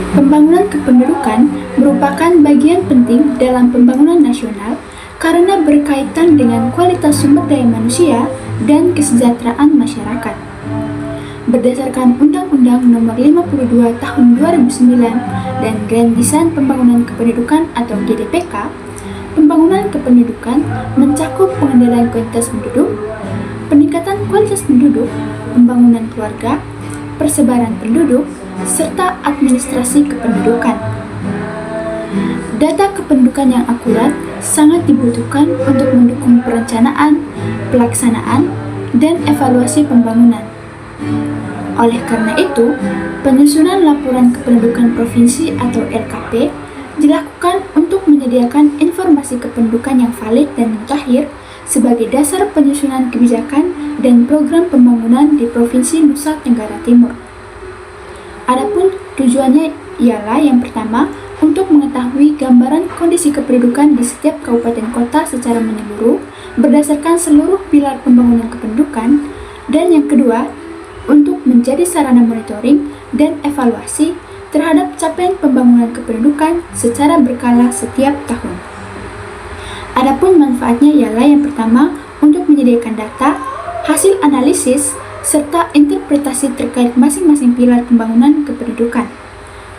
Pembangunan kependudukan merupakan bagian penting dalam pembangunan nasional karena berkaitan dengan kualitas sumber daya manusia dan kesejahteraan masyarakat. Berdasarkan Undang-Undang Nomor 52 Tahun 2009 dan Grand Design Pembangunan Kependudukan atau GDPK, pembangunan kependudukan mencakup pengendalian kuantitas penduduk, peningkatan kualitas penduduk, pembangunan keluarga, persebaran penduduk, serta administrasi kependudukan. Data kependudukan yang akurat sangat dibutuhkan untuk mendukung perencanaan, pelaksanaan, dan evaluasi pembangunan. Oleh karena itu, penyusunan laporan kependudukan provinsi atau LKP dilakukan untuk menyediakan informasi kependudukan yang valid dan mutakhir sebagai dasar penyusunan kebijakan dan program pembangunan di Provinsi Nusa Tenggara Timur. Adapun tujuannya ialah yang pertama, untuk mengetahui gambaran kondisi kependudukan di setiap kabupaten kota secara menyeluruh berdasarkan seluruh pilar pembangunan kependudukan, dan yang kedua, untuk menjadi sarana monitoring dan evaluasi terhadap capaian pembangunan kependudukan secara berkala setiap tahun. Adapun manfaatnya ialah yang pertama, untuk menyediakan data, hasil analisis, serta interpretasi terkait masing-masing pilar pembangunan kependudukan.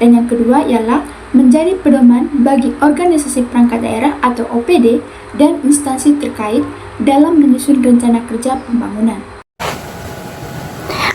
Dan yang kedua ialah menjadi pedoman bagi organisasi perangkat daerah atau OPD dan instansi terkait dalam menyusun rencana kerja pembangunan.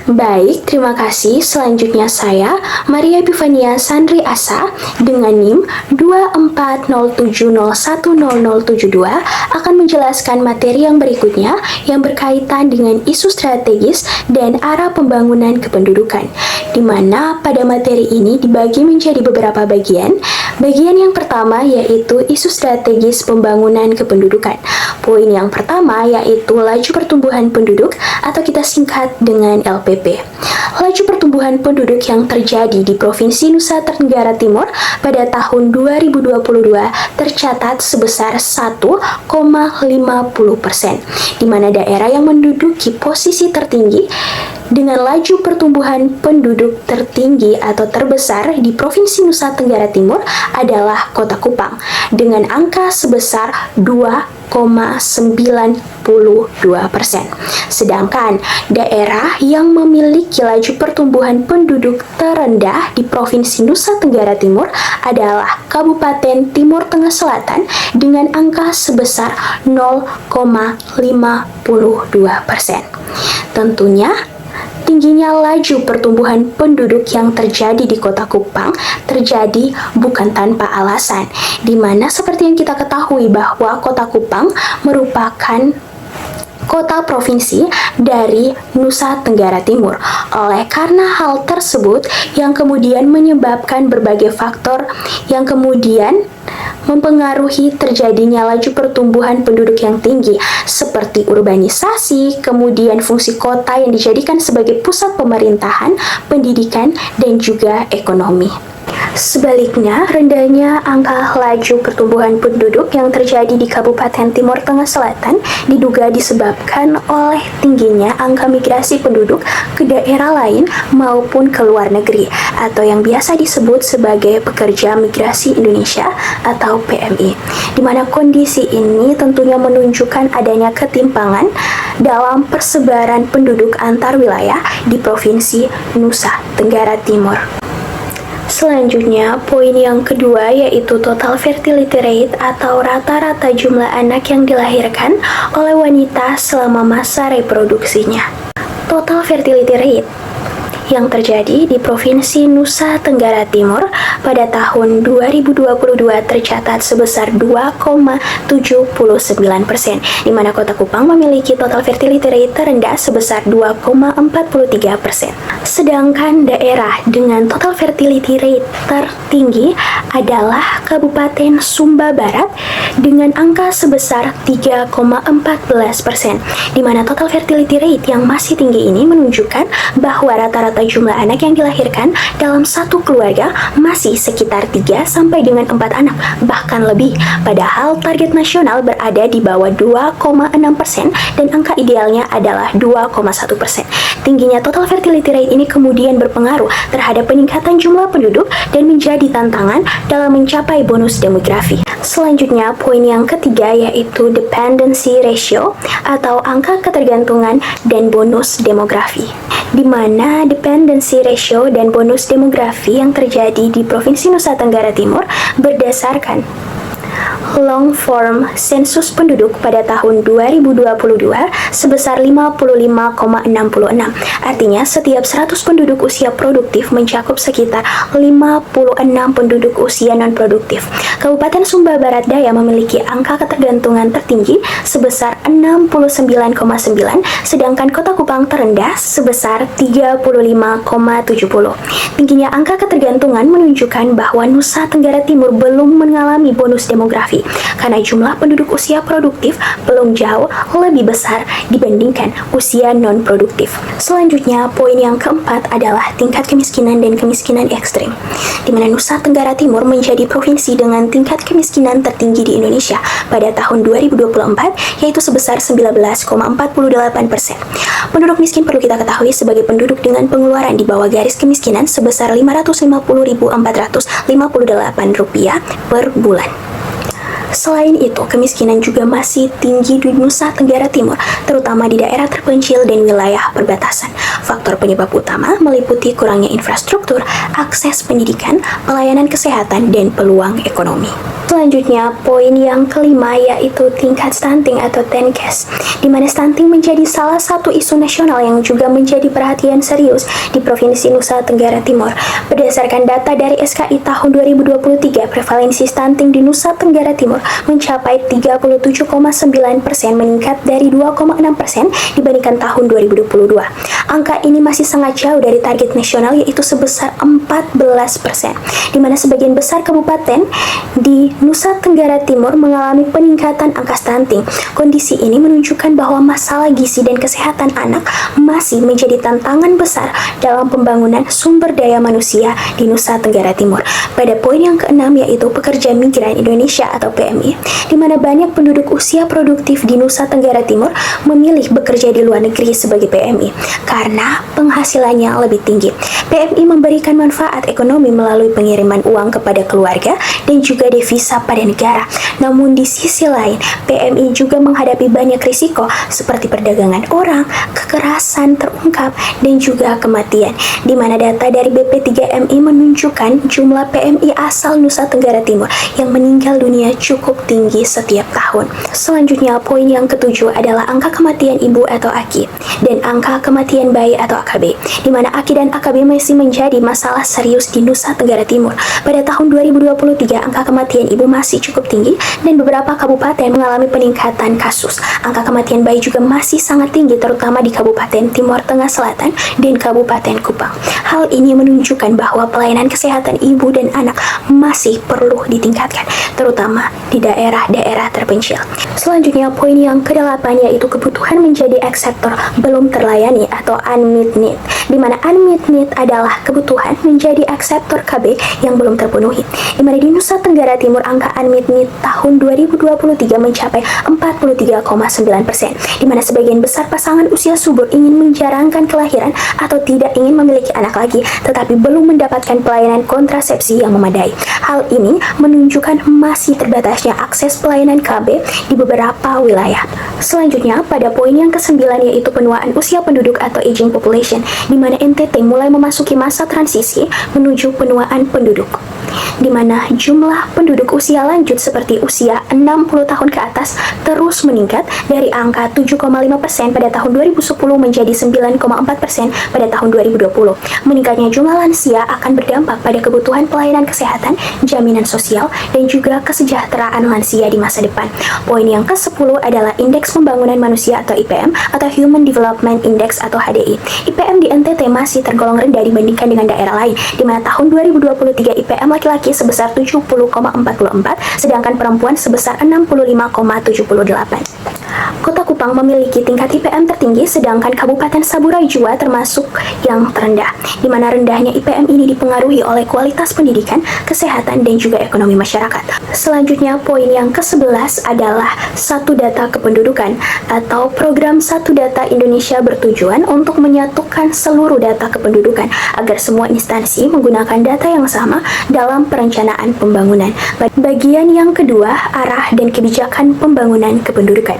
Baik, terima kasih. Selanjutnya saya, Maria Epifania Sandri Asa, dengan NIM 2407010072 akan menjelaskan materi yang berikutnya yang berkaitan dengan isu strategis dan arah pembangunan kependudukan, di mana pada materi ini dibagi menjadi beberapa bagian. Bagian yang pertama yaitu isu strategis pembangunan kependudukan. Poin yang pertama yaitu laju pertumbuhan penduduk atau kita singkat dengan LPP. Laju pertumbuhan penduduk yang terjadi di Provinsi Nusa Tenggara Timur pada tahun 2022 tercatat sebesar 1,50%, di mana daerah yang menduduki posisi tertinggi dengan laju pertumbuhan penduduk tertinggi atau terbesar di Provinsi Nusa Tenggara Timur adalah Kota Kupang dengan angka sebesar 2,92%. Sedangkan daerah yang memiliki laju pertumbuhan penduduk terendah di Provinsi Nusa Tenggara Timur adalah Kabupaten Timur Tengah Selatan dengan angka sebesar 0,52%. Tentunya tingginya laju pertumbuhan penduduk yang terjadi di Kota Kupang terjadi bukan tanpa alasan, di mana seperti yang kita ketahui bahwa Kota Kupang merupakan kota provinsi dari Nusa Tenggara Timur. Oleh karena hal tersebut yang kemudian menyebabkan berbagai faktor yang kemudian mempengaruhi terjadinya laju pertumbuhan penduduk yang tinggi seperti urbanisasi, kemudian fungsi kota yang dijadikan sebagai pusat pemerintahan, pendidikan, dan juga ekonomi. Sebaliknya, rendahnya angka laju pertumbuhan penduduk yang terjadi di Kabupaten Timur Tengah Selatan diduga disebabkan oleh tingginya angka migrasi penduduk ke daerah lain maupun ke luar negeri, atau yang biasa disebut sebagai pekerja migrasi Indonesia atau PMI, di mana kondisi ini tentunya menunjukkan adanya ketimpangan dalam persebaran penduduk antar wilayah di Provinsi Nusa Tenggara Timur. Selanjutnya, poin yang kedua yaitu total fertility rate atau rata-rata jumlah anak yang dilahirkan oleh wanita selama masa reproduksinya. Total fertility rate yang terjadi di Provinsi Nusa Tenggara Timur pada tahun 2022 tercatat sebesar 2,79%, di mana Kota Kupang memiliki total fertility rate terendah sebesar 2,43%. Sedangkan daerah dengan total fertility rate tertinggi adalah Kabupaten Sumba Barat dengan angka sebesar 3,14%, di mana total fertility rate yang masih tinggi ini menunjukkan bahwa rata-rata rata-rata jumlah anak yang dilahirkan dalam satu keluarga masih sekitar 3 sampai dengan 4 anak, bahkan lebih. Padahal target nasional berada di bawah 2,6% dan angka idealnya adalah 2,1%. Tingginya total fertility rate ini kemudian berpengaruh terhadap peningkatan jumlah penduduk dan menjadi tantangan dalam mencapai bonus demografi. Selanjutnya, poin yang ketiga yaitu dependency ratio atau angka ketergantungan dan bonus demografi, di mana dependency ratio dan bonus demografi yang terjadi di Provinsi Nusa Tenggara Timur berdasarkan long form sensus penduduk pada tahun 2022 sebesar 55,66. Artinya setiap 100 penduduk usia produktif mencakup sekitar 56 penduduk usia non-produktif. Kabupaten Sumba Barat Daya memiliki angka ketergantungan tertinggi sebesar 69,9, sedangkan Kota Kupang terendah sebesar 35,70. Tingginya angka ketergantungan menunjukkan bahwa Nusa Tenggara Timur belum mengalami bonus demografi karena jumlah penduduk usia produktif belum jauh lebih besar dibandingkan usia non-produktif. Selanjutnya, poin yang keempat adalah tingkat kemiskinan dan kemiskinan ekstrim, di mana Nusa Tenggara Timur menjadi provinsi dengan tingkat kemiskinan tertinggi di Indonesia pada tahun 2024, yaitu sebesar 19,48%. Penduduk miskin perlu kita ketahui sebagai penduduk dengan pengeluaran di bawah garis kemiskinan sebesar Rp550.458 per bulan. Selain itu, kemiskinan juga masih tinggi di Nusa Tenggara Timur, terutama di daerah terpencil dan wilayah perbatasan. Faktor penyebab utama meliputi kurangnya infrastruktur, akses pendidikan, pelayanan kesehatan, dan peluang ekonomi. Selanjutnya, poin yang kelima yaitu tingkat stunting atau TENKES, di mana stunting menjadi salah satu isu nasional yang juga menjadi perhatian serius di Provinsi Nusa Tenggara Timur. Berdasarkan data dari SKI tahun 2023, prevalensi stunting di Nusa Tenggara Timur mencapai 37,9%, meningkat dari 2,6% dibandingkan tahun 2022. Angka ini masih sangat jauh dari target nasional yaitu sebesar 14%, di mana sebagian besar kabupaten di Nusa Tenggara Timur mengalami peningkatan angka stunting. Kondisi ini menunjukkan bahwa masalah gizi dan kesehatan anak masih menjadi tantangan besar dalam pembangunan sumber daya manusia di Nusa Tenggara Timur. Pada poin yang keenam yaitu pekerja migran Indonesia atau PMI, di mana banyak penduduk usia produktif di Nusa Tenggara Timur memilih bekerja di luar negeri sebagai PMI karena penghasilannya lebih tinggi. PMI memberikan manfaat ekonomi melalui pengiriman uang kepada keluarga dan juga devisa pada negara. Namun di sisi lain, PMI juga menghadapi banyak risiko seperti perdagangan orang, kekerasan terungkap, dan juga kematian, di mana data dari BP3MI menunjukkan jumlah PMI asal Nusa Tenggara Timur yang meninggal dunia cukup tinggi setiap tahun. Selanjutnya, poin yang ketujuh adalah angka kematian ibu atau AKI dan angka kematian bayi atau AKB, di mana AKI dan AKB masih menjadi masalah serius di Nusa Tenggara Timur. Pada tahun 2023, angka kematian ibu masih cukup tinggi dan beberapa kabupaten mengalami peningkatan kasus. Angka kematian bayi juga masih sangat tinggi, terutama di Kabupaten Timur Tengah Selatan dan Kabupaten Kupang. Hal ini menunjukkan bahwa pelayanan kesehatan ibu dan anak masih perlu ditingkatkan, terutama di daerah-daerah terpencil. Selanjutnya, poin yang ke-8 yaitu kebutuhan menjadi X sektor belum terlayani atau unmet need, di mana unmet need adalah kebutuhan menjadi X sektor KB yang belum terpenuhi, di mana di Nusa Tenggara Timur angka unmet need tahun 2023 mencapai 43,9%, di mana sebagian besar pasangan usia subur ingin menjarangkan kelahiran atau tidak ingin memiliki anak lagi, tetapi belum mendapatkan pelayanan kontrasepsi yang memadai. Hal ini menunjukkan masih terbatasnya akses pelayanan KB di beberapa wilayah. Selanjutnya, pada poin yang ke-9 yaitu penuaan usia penduduk atau aging population, di mana NTT mulai memasuki masa transisi menuju penuaan penduduk, di mana jumlah penduduk usia lanjut seperti usia 60 tahun ke atas terus meningkat dari angka 7,5% pada tahun 2010 menjadi 9,4% pada tahun 2020. Meningkatnya jumlah lansia akan berdampak pada kebutuhan pelayanan kesehatan, jaminan sosial, dan juga kesejahteraan lansia di masa depan. Poin yang ke-10 adalah Indeks Pembangunan Manusia atau IPM atau Human Development Index atau HDI. IPM di NTT masih tergolong rendah dibandingkan dengan daerah lain, di mana tahun 2023 IPM laki-laki sebesar 70,44, sedangkan perempuan sebesar 65,78. Kota Kupang memiliki tingkat IPM tertinggi, sedangkan Kabupaten Saburai Jua termasuk yang terendah, di mana rendahnya IPM ini dipengaruhi oleh kualitas pendidikan, kesehatan, dan juga ekonomi masyarakat. Selanjutnya, poin yang ke-11 adalah Satu Data Kependudukan atau program Satu Data Indonesia bertujuan untuk menyatukan seluruh data kependudukan agar semua instansi menggunakan data yang sama dalam perencanaan pembangunan. Bagian yang kedua, arah dan kebijakan pembangunan kependudukan.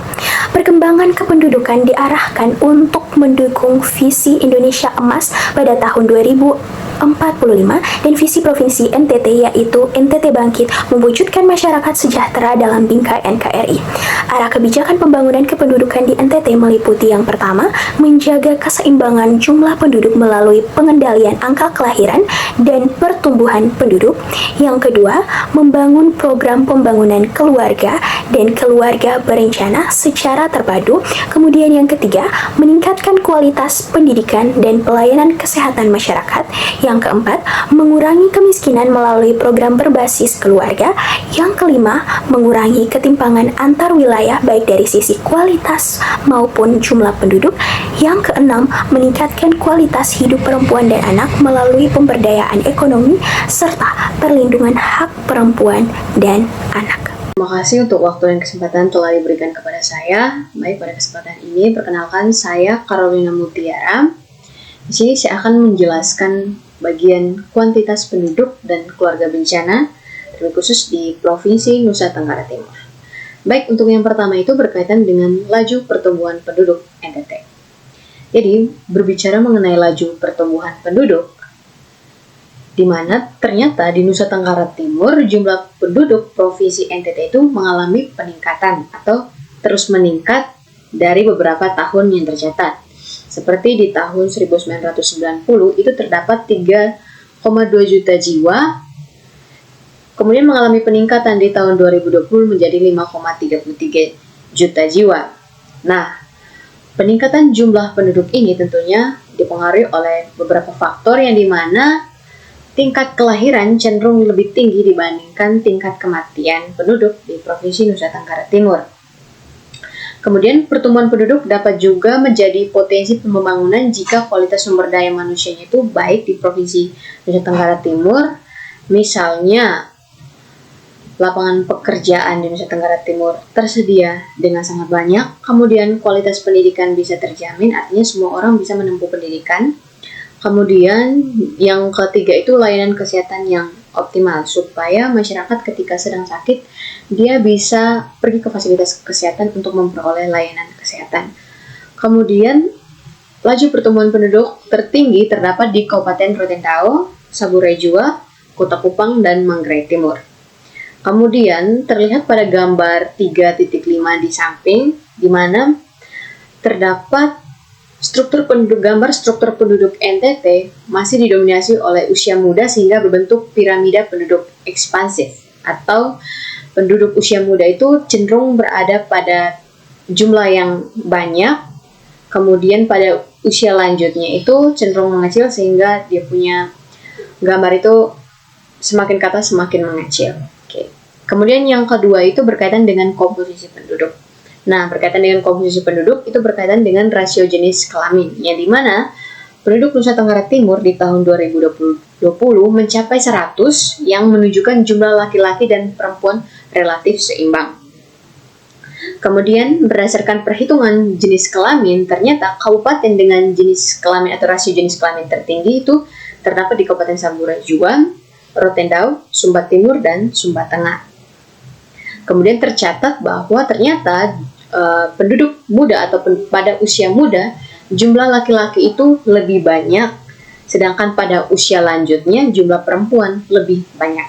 Perkembangan kependudukan diarahkan untuk mendukung visi Indonesia Emas pada tahun 2045 dan visi Provinsi NTT yaitu NTT Bangkit mewujudkan masyarakat sejahtera dalam bingkai NKRI. Arah kebijakan pembangunan kependudukan di NTT meliputi yang pertama, menjaga keseimbangan jumlah penduduk melalui pengendalian angka kelahiran dan pertumbuhan penduduk. Yang kedua, membangun program pembangunan keluarga dan keluarga berencana secara terpadu. Kemudian yang ketiga, meningkatkan kualitas pendidikan dan pelayanan kesehatan masyarakat. Yang keempat, mengurangi kemiskinan melalui program berbasis keluarga. Yang kelima, mengurangi ketimpangan antar wilayah baik dari sisi kualitas maupun jumlah penduduk. Yang keenam, meningkatkan kualitas hidup perempuan dan anak melalui pemberdayaan ekonomi serta perlindungan hak perempuan dan anak. Terima kasih untuk waktu dan kesempatan telah diberikan kepada saya. Baik, pada kesempatan ini perkenalkan saya Carolina Mutiara. Di sini saya akan menjelaskan bagian kuantitas penduduk dan keluarga bencana, terlebih khusus di Provinsi Nusa Tenggara Timur. Baik, untuk yang pertama itu berkaitan dengan laju pertumbuhan penduduk NTT. Jadi, berbicara mengenai laju pertumbuhan penduduk, di mana ternyata di Nusa Tenggara Timur jumlah penduduk Provinsi NTT itu mengalami peningkatan atau terus meningkat dari beberapa tahun yang tercatat. Seperti di tahun 1990 itu terdapat 3,2 juta jiwa, kemudian mengalami peningkatan di tahun 2020 menjadi 5,33 juta jiwa. Nah, peningkatan jumlah penduduk ini tentunya dipengaruhi oleh beberapa faktor yang dimana tingkat kelahiran cenderung lebih tinggi dibandingkan tingkat kematian penduduk di Provinsi Nusa Tenggara Timur. Kemudian pertumbuhan penduduk dapat juga menjadi potensi pembangunan jika kualitas sumber daya manusianya itu baik di Provinsi Nusa Tenggara Timur. Misalnya, lapangan pekerjaan di Nusa Tenggara Timur tersedia dengan sangat banyak, kemudian kualitas pendidikan bisa terjamin, artinya semua orang bisa menempuh pendidikan. Kemudian yang ketiga itu layanan kesehatan yang optimal supaya masyarakat ketika sedang sakit dia bisa pergi ke fasilitas kesehatan untuk memperoleh layanan kesehatan. Kemudian laju pertumbuhan penduduk tertinggi terdapat di Kabupaten Rotendao, Saburai Jua, Kota Kupang, dan Manggarai Timur. Kemudian terlihat pada gambar 3.5 di samping di mana terdapat gambar struktur penduduk NTT masih didominasi oleh usia muda sehingga berbentuk piramida penduduk ekspansif, atau penduduk usia muda itu cenderung berada pada jumlah yang banyak, kemudian pada usia lanjutnya itu cenderung mengecil sehingga dia punya gambar itu semakin ke atas semakin mengecil. Oke. Kemudian yang kedua itu berkaitan dengan komposisi penduduk. Nah, berkaitan dengan komposisi penduduk itu berkaitan dengan rasio jenis kelamin, yang dimana penduduk Nusa Tenggara Timur di tahun 2020 mencapai 100 yang menunjukkan jumlah laki-laki dan perempuan relatif seimbang. Kemudian berdasarkan perhitungan jenis kelamin, ternyata kabupaten dengan jenis kelamin atau rasio jenis kelamin tertinggi itu terdapat di Kabupaten Saburai Jua, Rotendao, Sumba Timur, dan Sumba Tengah. Kemudian tercatat bahwa ternyata penduduk muda atau pada usia muda jumlah laki-laki itu lebih banyak, sedangkan pada usia lanjutnya jumlah perempuan lebih banyak.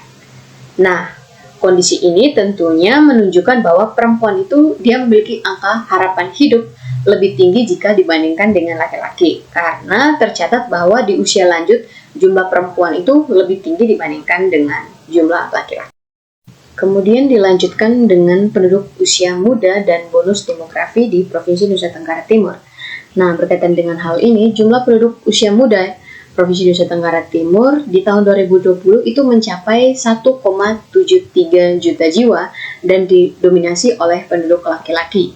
Nah, kondisi ini tentunya menunjukkan bahwa perempuan itu dia memiliki angka harapan hidup lebih tinggi jika dibandingkan dengan laki-laki, karena tercatat bahwa di usia lanjut jumlah perempuan itu lebih tinggi dibandingkan dengan jumlah laki-laki. Kemudian dilanjutkan dengan penduduk usia muda dan bonus demografi di Provinsi Nusa Tenggara Timur. Nah, berkaitan dengan hal ini, jumlah penduduk usia muda Provinsi Nusa Tenggara Timur di tahun 2020 itu mencapai 1,73 juta jiwa dan didominasi oleh penduduk laki-laki.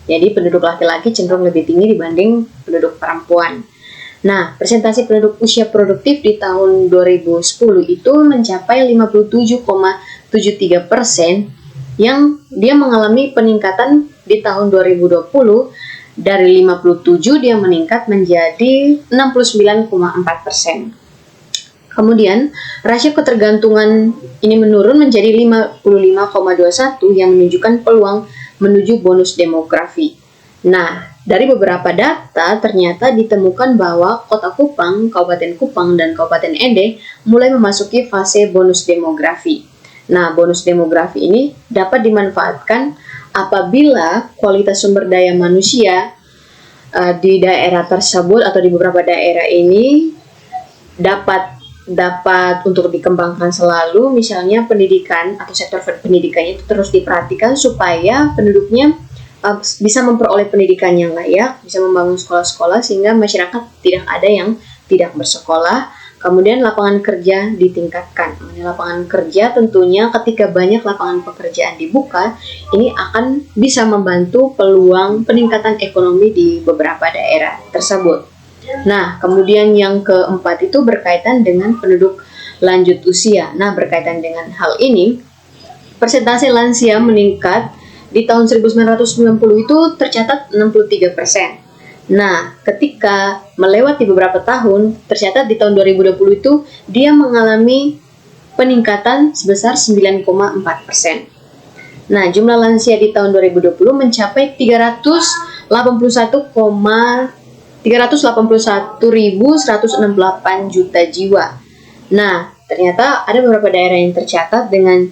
Jadi penduduk laki-laki cenderung lebih tinggi dibanding penduduk perempuan. Nah, persentase penduduk usia produktif di tahun 2010 itu mencapai 57,73%, yang dia mengalami peningkatan di tahun 2020 dari 57 dia meningkat menjadi 69,4%. Kemudian, rasio ketergantungan ini menurun menjadi 55,21 yang menunjukkan peluang menuju bonus demografi. Nah, dari beberapa data ternyata ditemukan bahwa Kota Kupang, Kabupaten Kupang, dan Kabupaten Ende mulai memasuki fase bonus demografi. Nah, bonus demografi ini dapat dimanfaatkan apabila kualitas sumber daya manusia di daerah tersebut atau di beberapa daerah ini dapat untuk dikembangkan selalu, misalnya pendidikan atau sektor pendidikannya itu terus diperhatikan supaya penduduknya bisa memperoleh pendidikan yang layak, bisa membangun sekolah-sekolah sehingga masyarakat tidak ada yang tidak bersekolah. Kemudian lapangan kerja ditingkatkan. Lapangan kerja tentunya ketika banyak lapangan pekerjaan dibuka, ini akan bisa membantu peluang peningkatan ekonomi di beberapa daerah tersebut. Nah, kemudian yang keempat itu berkaitan dengan penduduk lanjut usia. Nah, berkaitan dengan hal ini, persentase lansia meningkat di tahun 1990 itu tercatat 63%. Nah, ketika melewati beberapa tahun, tercatat di tahun 2020 itu dia mengalami peningkatan sebesar 9,4%. Nah, jumlah lansia di tahun 2020 mencapai 381.168 juta jiwa. Nah, ternyata ada beberapa daerah yang tercatat dengan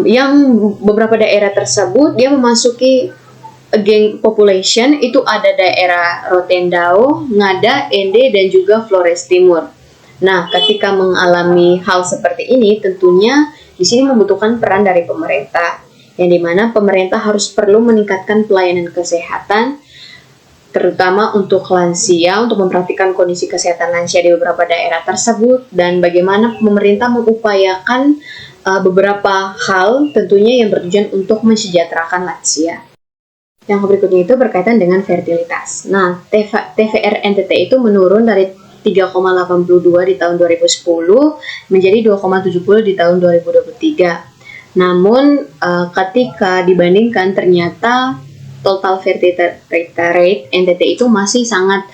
yang beberapa daerah tersebut dia memasuki geng population, itu ada daerah Rotendao, Ngada, Ende, dan juga Flores Timur. Nah, ketika mengalami hal seperti ini, tentunya di sini membutuhkan peran dari pemerintah, yang dimana pemerintah harus perlu meningkatkan pelayanan kesehatan, terutama untuk lansia, untuk memperhatikan kondisi kesehatan lansia di beberapa daerah tersebut, dan bagaimana pemerintah mengupayakan beberapa hal tentunya yang bertujuan untuk mensejahterakan lansia. Yang berikutnya itu berkaitan dengan fertilitas. Nah, TVR NTT itu menurun dari 3,82 di tahun 2010 menjadi 2,70 di tahun 2023. Namun, ketika dibandingkan ternyata total fertility rate NTT itu masih sangat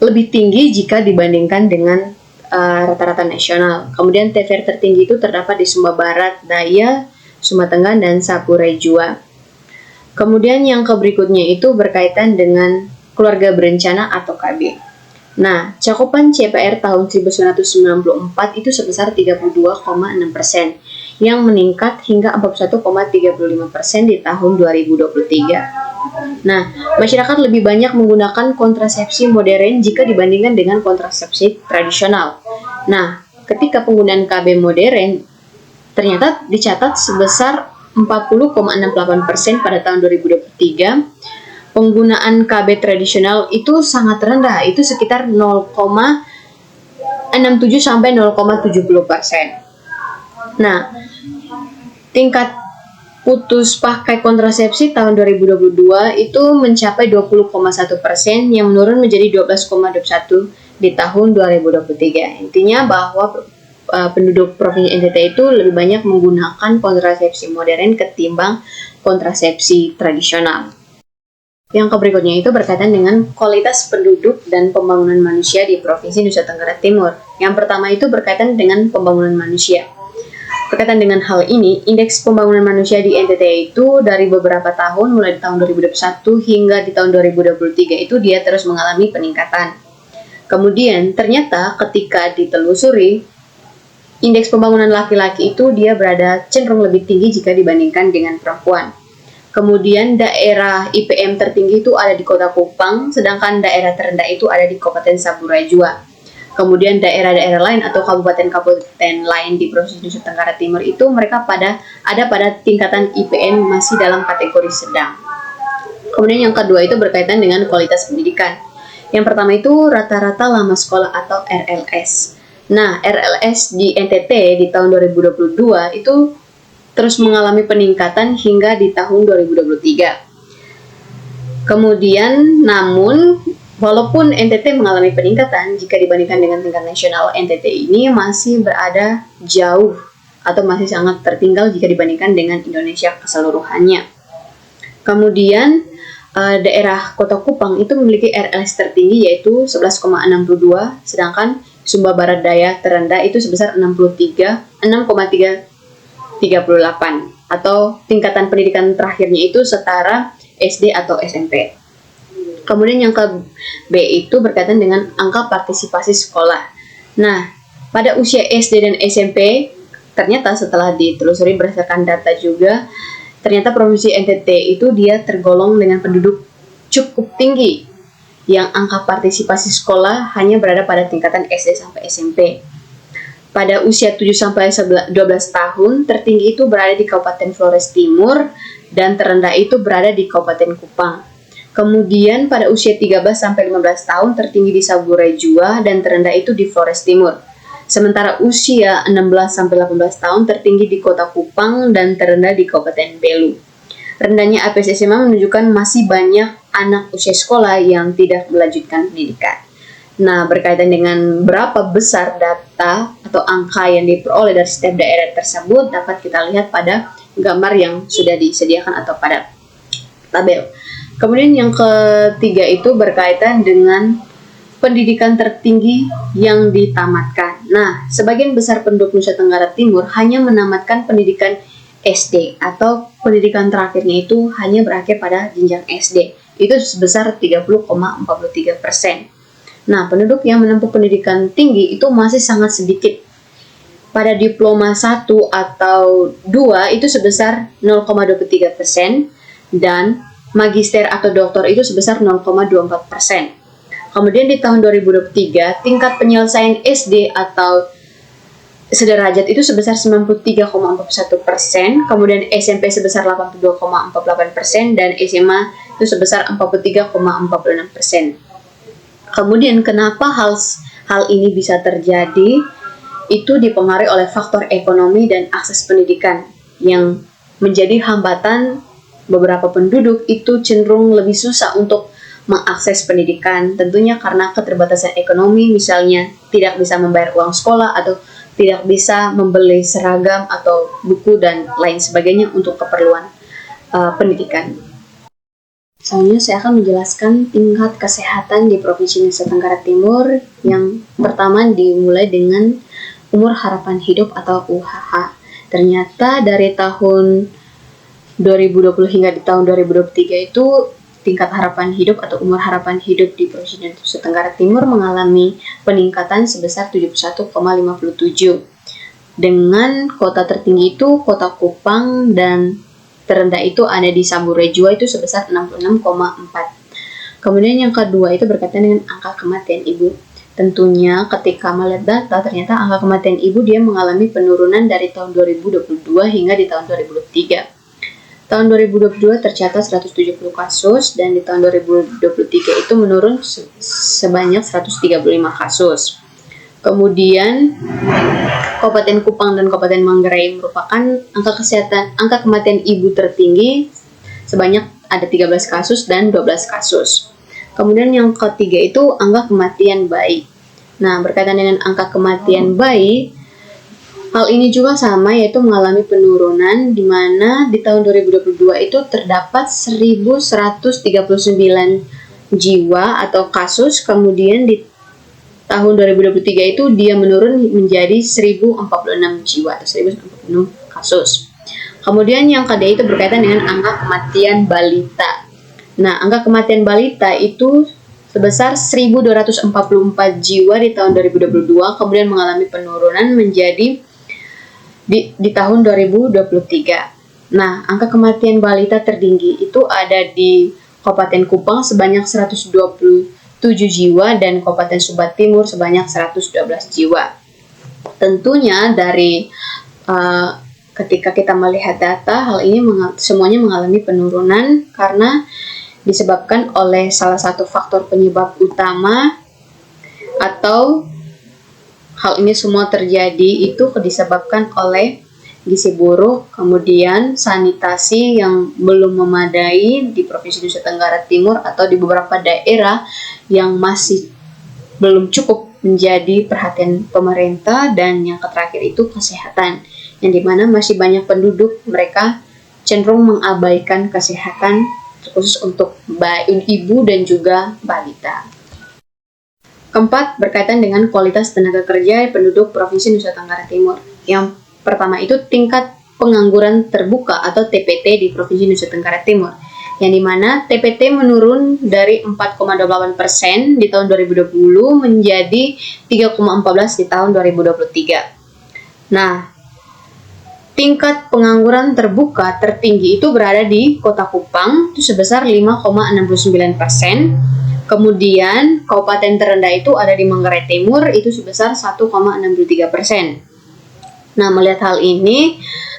lebih tinggi jika dibandingkan dengan rata-rata nasional. Kemudian TVR tertinggi itu terdapat di Sumba Barat, Daya, Sumba Tengah, dan Sapura Jua. Kemudian yang berikutnya itu berkaitan dengan keluarga berencana atau KB. Nah, cakupan CPR tahun 1994 itu sebesar 32,6%, yang meningkat hingga 41,35% di tahun 2023. Nah, masyarakat lebih banyak menggunakan kontrasepsi modern jika dibandingkan dengan kontrasepsi tradisional. Nah, ketika penggunaan KB modern ternyata dicatat sebesar 40,68% pada tahun 2023. Penggunaan KB tradisional itu sangat rendah, itu sekitar 0,67 sampai 0,70%. Nah, tingkat putus pakai kontrasepsi tahun 2022 itu mencapai 20,1% yang menurun menjadi 12,21 di tahun 2023. Intinya bahwa penduduk Provinsi NTT itu lebih banyak menggunakan kontrasepsi modern ketimbang kontrasepsi tradisional. Yang berikutnya itu berkaitan dengan kualitas penduduk dan pembangunan manusia di Provinsi Nusa Tenggara Timur. Yang pertama itu berkaitan dengan pembangunan manusia. Berkaitan dengan hal ini, indeks pembangunan manusia di NTT itu dari beberapa tahun, mulai di tahun 2021 hingga di tahun 2023 itu dia terus mengalami peningkatan. Kemudian ternyata ketika ditelusuri, indeks pembangunan laki-laki itu dia berada cenderung lebih tinggi jika dibandingkan dengan perempuan. Kemudian daerah IPM tertinggi itu ada di Kota Kupang, sedangkan daerah terendah itu ada di Kabupaten Sapura Jua. Kemudian daerah-daerah lain atau kabupaten-kabupaten lain di Provinsi Nusa Tenggara Timur itu mereka ada pada tingkatan IPM masih dalam kategori sedang. Kemudian yang kedua itu berkaitan dengan kualitas pendidikan. Yang pertama itu rata-rata lama sekolah atau RLS. Nah, RLS di NTT di tahun 2022 itu terus mengalami peningkatan hingga di tahun 2023. Kemudian, namun walaupun NTT mengalami peningkatan jika dibandingkan dengan tingkat nasional, NTT ini masih berada jauh atau masih sangat tertinggal jika dibandingkan dengan Indonesia keseluruhannya. Kemudian, daerah Kota Kupang itu memiliki RLS tertinggi yaitu 11,62, sedangkan Sumba Barat Daya terendah itu sebesar 6,338 atau tingkatan pendidikan terakhirnya itu setara SD atau SMP. Kemudian yang ke B itu berkaitan dengan angka partisipasi sekolah. Nah, pada usia SD dan SMP, ternyata setelah ditelusuri berdasarkan data juga, ternyata Provinsi NTT itu dia tergolong dengan penduduk cukup tinggi, yang angka partisipasi sekolah hanya berada pada tingkatan SD sampai SMP. Pada usia 7-12 tahun, tertinggi itu berada di Kabupaten Flores Timur dan terendah itu berada di Kabupaten Kupang. Kemudian pada usia 13-15 tahun, tertinggi di Saburai Jua dan terendah itu di Flores Timur. Sementara usia 16-18 tahun, tertinggi di Kota Kupang dan terendah di Kabupaten Belu. Rendahnya APS SMA menunjukkan masih banyak anak usia sekolah yang tidak melanjutkan pendidikan. Nah, berkaitan dengan berapa besar data atau angka yang diperoleh dari setiap daerah tersebut dapat kita lihat pada gambar yang sudah disediakan atau pada tabel. Kemudian yang ketiga itu berkaitan dengan pendidikan tertinggi yang ditamatkan. Nah, sebagian besar penduduk Nusa Tenggara Timur hanya menamatkan pendidikan SD atau pendidikan terakhirnya itu hanya berakhir pada jenjang SD. Itu sebesar 30,43%. Nah, penduduk yang menempuh pendidikan tinggi itu masih sangat sedikit. Pada diploma 1 atau 2 itu sebesar 0,23% dan magister atau doktor itu sebesar 0,24%. Kemudian di tahun 2023, tingkat penyelesaian SD atau sederajat itu sebesar 93,41%, kemudian SMP sebesar 82,48% dan SMA itu sebesar 43,46%. Kemudian kenapa hal ini bisa terjadi? Itu dipengaruhi oleh faktor ekonomi dan akses pendidikan yang menjadi hambatan beberapa penduduk itu cenderung lebih susah untuk mengakses pendidikan, tentunya karena keterbatasan ekonomi, misalnya tidak bisa membayar uang sekolah atau tidak bisa membeli seragam atau buku dan lain sebagainya untuk keperluan pendidikan. Selanjutnya saya akan menjelaskan tingkat kesehatan di Provinsi Nusa Tenggara Timur. Yang pertama dimulai dengan umur harapan hidup atau UHH. Ternyata dari tahun 2020 hingga di tahun 2023 itu tingkat harapan hidup atau umur harapan hidup di Provinsi Nusa Tenggara Timur mengalami peningkatan sebesar 71,57. Dengan kota tertinggi itu Kota Kupang dan terendah itu ada di Saburai Jua itu sebesar 66,4. Kemudian yang kedua itu berkaitan dengan angka kematian ibu. Tentunya ketika melihat data ternyata angka kematian ibu dia mengalami penurunan dari tahun 2022 hingga di tahun 2023. Tahun 2022 tercatat 170 kasus dan di tahun 2023 itu menurun sebanyak 135 kasus. Kemudian Kabupaten Kupang dan Kabupaten Manggarai merupakan angka kematian ibu tertinggi sebanyak ada 13 kasus dan 12 kasus. Kemudian yang ketiga itu angka kematian bayi. Nah, berkaitan dengan angka kematian bayi, hal ini juga sama yaitu mengalami penurunan di mana di tahun 2022 itu terdapat 1.139 jiwa atau kasus, kemudian di tahun 2023 itu dia menurun menjadi 1046 jiwa atau 1046 kasus. Kemudian yang kedua itu berkaitan dengan angka kematian balita. Nah, angka kematian balita itu sebesar 1244 jiwa di tahun 2022, kemudian mengalami penurunan menjadi di tahun 2023. Nah, angka kematian balita tertinggi itu ada di Kabupaten Kupang sebanyak 127 jiwa dan Kabupaten Sumba Timur sebanyak 112 jiwa. Tentunya dari ketika kita melihat data, hal ini semuanya mengalami penurunan karena disebabkan oleh salah satu faktor penyebab utama, atau hal ini semua terjadi itu disebabkan oleh gizi buruk, kemudian sanitasi yang belum memadai di Provinsi Nusa Tenggara Timur atau di beberapa daerah yang masih belum cukup menjadi perhatian pemerintah, dan yang terakhir itu kesehatan, yang dimana masih banyak penduduk mereka cenderung mengabaikan kesehatan khusus untuk ibu dan juga balita. Keempat, berkaitan dengan kualitas tenaga kerja penduduk Provinsi Nusa Tenggara Timur. Yang pertama itu tingkat pengangguran terbuka atau TPT di Provinsi Nusa Tenggara Timur, yang dimana TPT menurun dari 4,28% di tahun 2020 menjadi 3,14% di tahun 2023. Nah, tingkat pengangguran terbuka tertinggi itu berada di Kota Kupang, itu sebesar 5,69%. Kemudian kabupaten terendah itu ada di Manggarai Timur, itu sebesar 1,63%. Nah, melihat hal ini,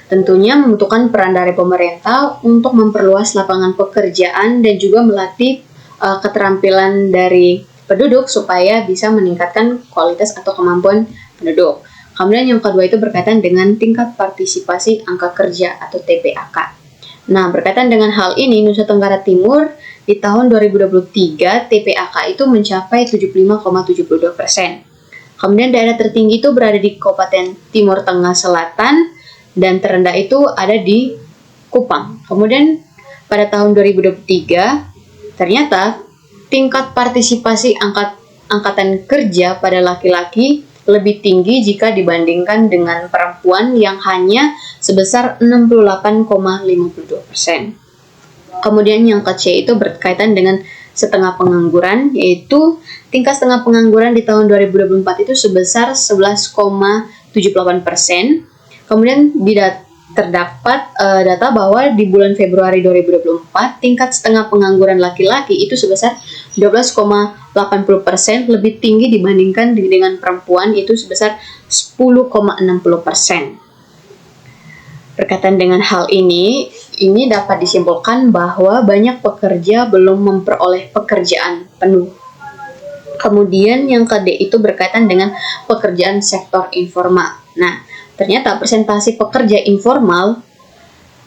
tentunya membutuhkan peran dari pemerintah untuk memperluas lapangan pekerjaan dan juga melatih keterampilan dari penduduk supaya bisa meningkatkan kualitas atau kemampuan penduduk. Kemudian yang kedua itu berkaitan dengan tingkat partisipasi angka kerja atau TPAK. Nah, berkaitan dengan hal ini, Nusa Tenggara Timur di tahun 2023 TPAK itu mencapai 75,72%. Kemudian daerah tertinggi itu berada di Kabupaten Timur Tengah Selatan dan terendah itu ada di Kupang. Kemudian pada tahun 2023 ternyata tingkat partisipasi angkatan kerja pada laki-laki lebih tinggi jika dibandingkan dengan perempuan yang hanya sebesar 68,52%. Kemudian yang ke-C itu berkaitan dengan setengah pengangguran, yaitu tingkat setengah pengangguran di tahun 2024 itu sebesar 11,78%. Kemudian terdapat data bahwa di bulan Februari 2024 tingkat setengah pengangguran laki-laki itu sebesar 12,80%, lebih tinggi dibandingkan dengan perempuan itu sebesar 10,60%. Berkaitan dengan hal ini dapat disimpulkan bahwa banyak pekerja belum memperoleh pekerjaan penuh. Kemudian yang ke-D itu berkaitan dengan pekerjaan sektor informal. Nah, ternyata persentase pekerja informal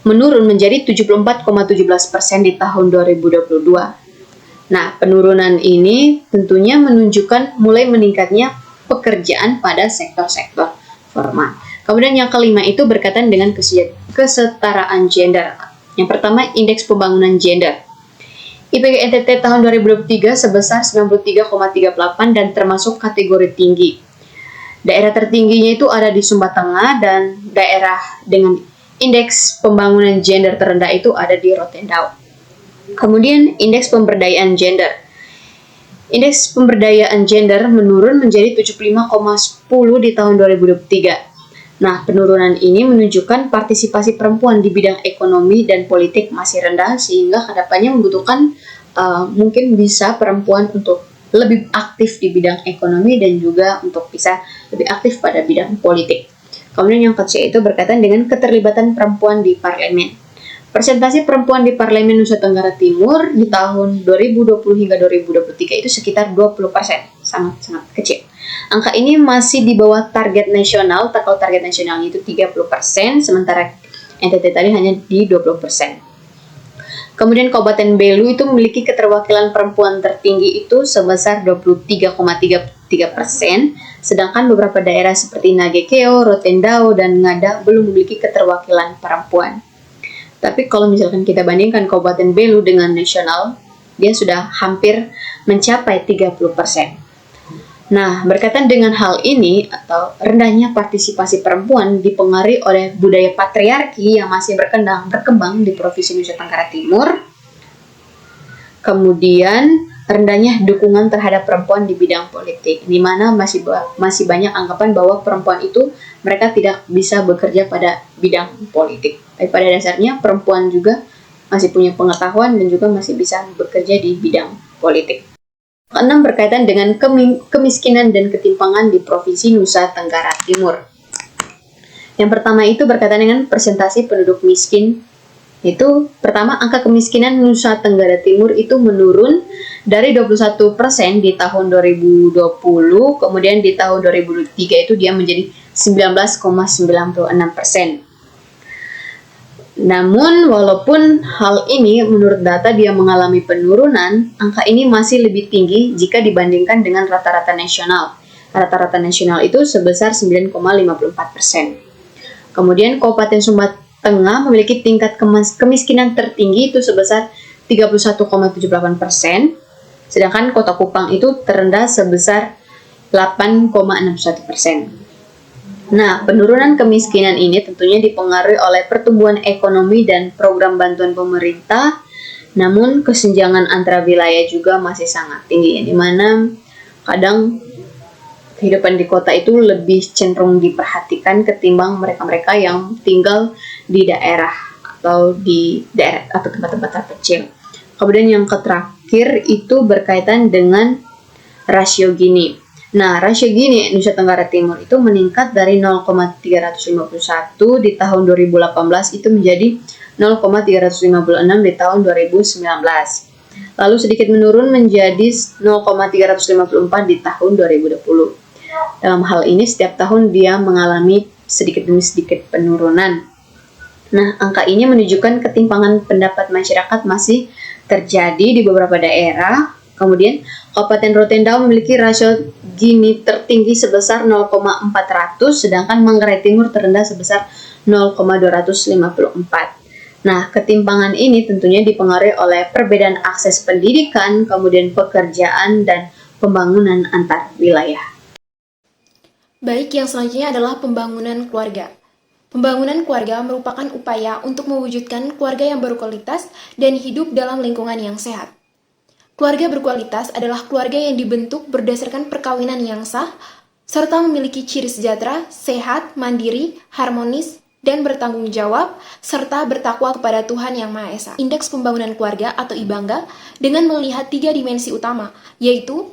menurun menjadi 74,17% di tahun 2022. Nah, penurunan ini tentunya menunjukkan mulai meningkatnya pekerjaan pada sektor-sektor formal. Kemudian yang kelima itu berkaitan dengan kesetaraan gender. Yang pertama, indeks pembangunan gender. IPK NTT tahun 2023 sebesar 93,38 dan termasuk kategori tinggi. Daerah tertingginya itu ada di Sumba Tengah, dan daerah dengan indeks pembangunan gender terendah itu ada di Rotendao. Kemudian indeks pemberdayaan gender. Indeks pemberdayaan gender menurun menjadi 75,10 di tahun 2023. Nah, penurunan ini menunjukkan partisipasi perempuan di bidang ekonomi dan politik masih rendah, sehingga kedepannya membutuhkan mungkin bisa perempuan untuk lebih aktif di bidang ekonomi dan juga untuk bisa lebih aktif pada bidang politik. Kemudian yang ke-C itu berkaitan dengan keterlibatan perempuan di parlemen. Persentase perempuan di Parlemen Nusa Tenggara Timur di tahun 2020 hingga 2023 itu sekitar 20%, sangat kecil. Angka ini masih di bawah target nasional, kalau target nasionalnya itu 30%, sementara NTT tadi hanya di 20%. Kemudian Kabupaten Belu itu memiliki keterwakilan perempuan tertinggi itu sebesar 23,33%, sedangkan beberapa daerah seperti Nagekeo, Rotendao, dan Ngada belum memiliki keterwakilan perempuan. Tapi kalau misalkan kita bandingkan Kabupaten Belu dengan nasional, dia sudah hampir mencapai 30%. Nah, berkaitan dengan hal ini atau rendahnya partisipasi perempuan dipengaruhi oleh budaya patriarki yang masih berkembang di Provinsi Nusa Tenggara Timur. Kemudian rendahnya dukungan terhadap perempuan di bidang politik, di mana masih banyak anggapan bahwa perempuan itu mereka tidak bisa bekerja pada bidang politik. Tapi pada dasarnya perempuan juga masih punya pengetahuan dan juga masih bisa bekerja di bidang politik. Keenam, berkaitan dengan kemiskinan dan ketimpangan di Provinsi Nusa Tenggara Timur. Yang pertama itu berkaitan dengan persentase penduduk miskin. Itu pertama, angka kemiskinan Nusa Tenggara Timur itu menurun dari 21% di tahun 2020, kemudian di tahun 2023 itu dia menjadi 19,96%. Namun, walaupun hal ini menurut data dia mengalami penurunan, angka ini masih lebih tinggi jika dibandingkan dengan rata-rata nasional. Rata-rata nasional itu sebesar 9,54%. Kemudian, Kabupaten Sumba Tengah memiliki tingkat kemiskinan tertinggi itu sebesar 31,78%, sedangkan Kota Kupang itu terendah sebesar 8,61%. Nah, penurunan kemiskinan ini tentunya dipengaruhi oleh pertumbuhan ekonomi dan program bantuan pemerintah, namun kesenjangan antara wilayah juga masih sangat tinggi, di mana kadang kehidupan di kota itu lebih cenderung diperhatikan ketimbang mereka-mereka yang tinggal di daerah atau tempat-tempat terpencil. Kemudian yang terakhir itu berkaitan dengan rasio Gini. Nah, rasio Gini Nusa Tenggara Timur itu meningkat dari 0,351 di tahun 2018 itu menjadi 0,356 di tahun 2019. Lalu sedikit menurun menjadi 0,354 di tahun 2020. Dalam hal ini setiap tahun dia mengalami sedikit demi sedikit penurunan. Nah, angka ini menunjukkan ketimpangan pendapat masyarakat masih terjadi di beberapa daerah. Kemudian, Kabupaten Rotendao memiliki rasio Gini tertinggi sebesar 0,400, sedangkan Manggarai Timur terendah sebesar 0,254. Nah, ketimpangan ini tentunya dipengaruhi oleh perbedaan akses pendidikan, kemudian pekerjaan, dan pembangunan antar wilayah. Baik, yang selanjutnya adalah pembangunan keluarga. Pembangunan keluarga merupakan upaya untuk mewujudkan keluarga yang berkualitas dan hidup dalam lingkungan yang sehat. Keluarga berkualitas adalah keluarga yang dibentuk berdasarkan perkawinan yang sah, serta memiliki ciri sejahtera, sehat, mandiri, harmonis, dan bertanggung jawab, serta bertakwa kepada Tuhan Yang Maha Esa. Indeks pembangunan keluarga atau IBANGA dengan melihat 3 dimensi utama, yaitu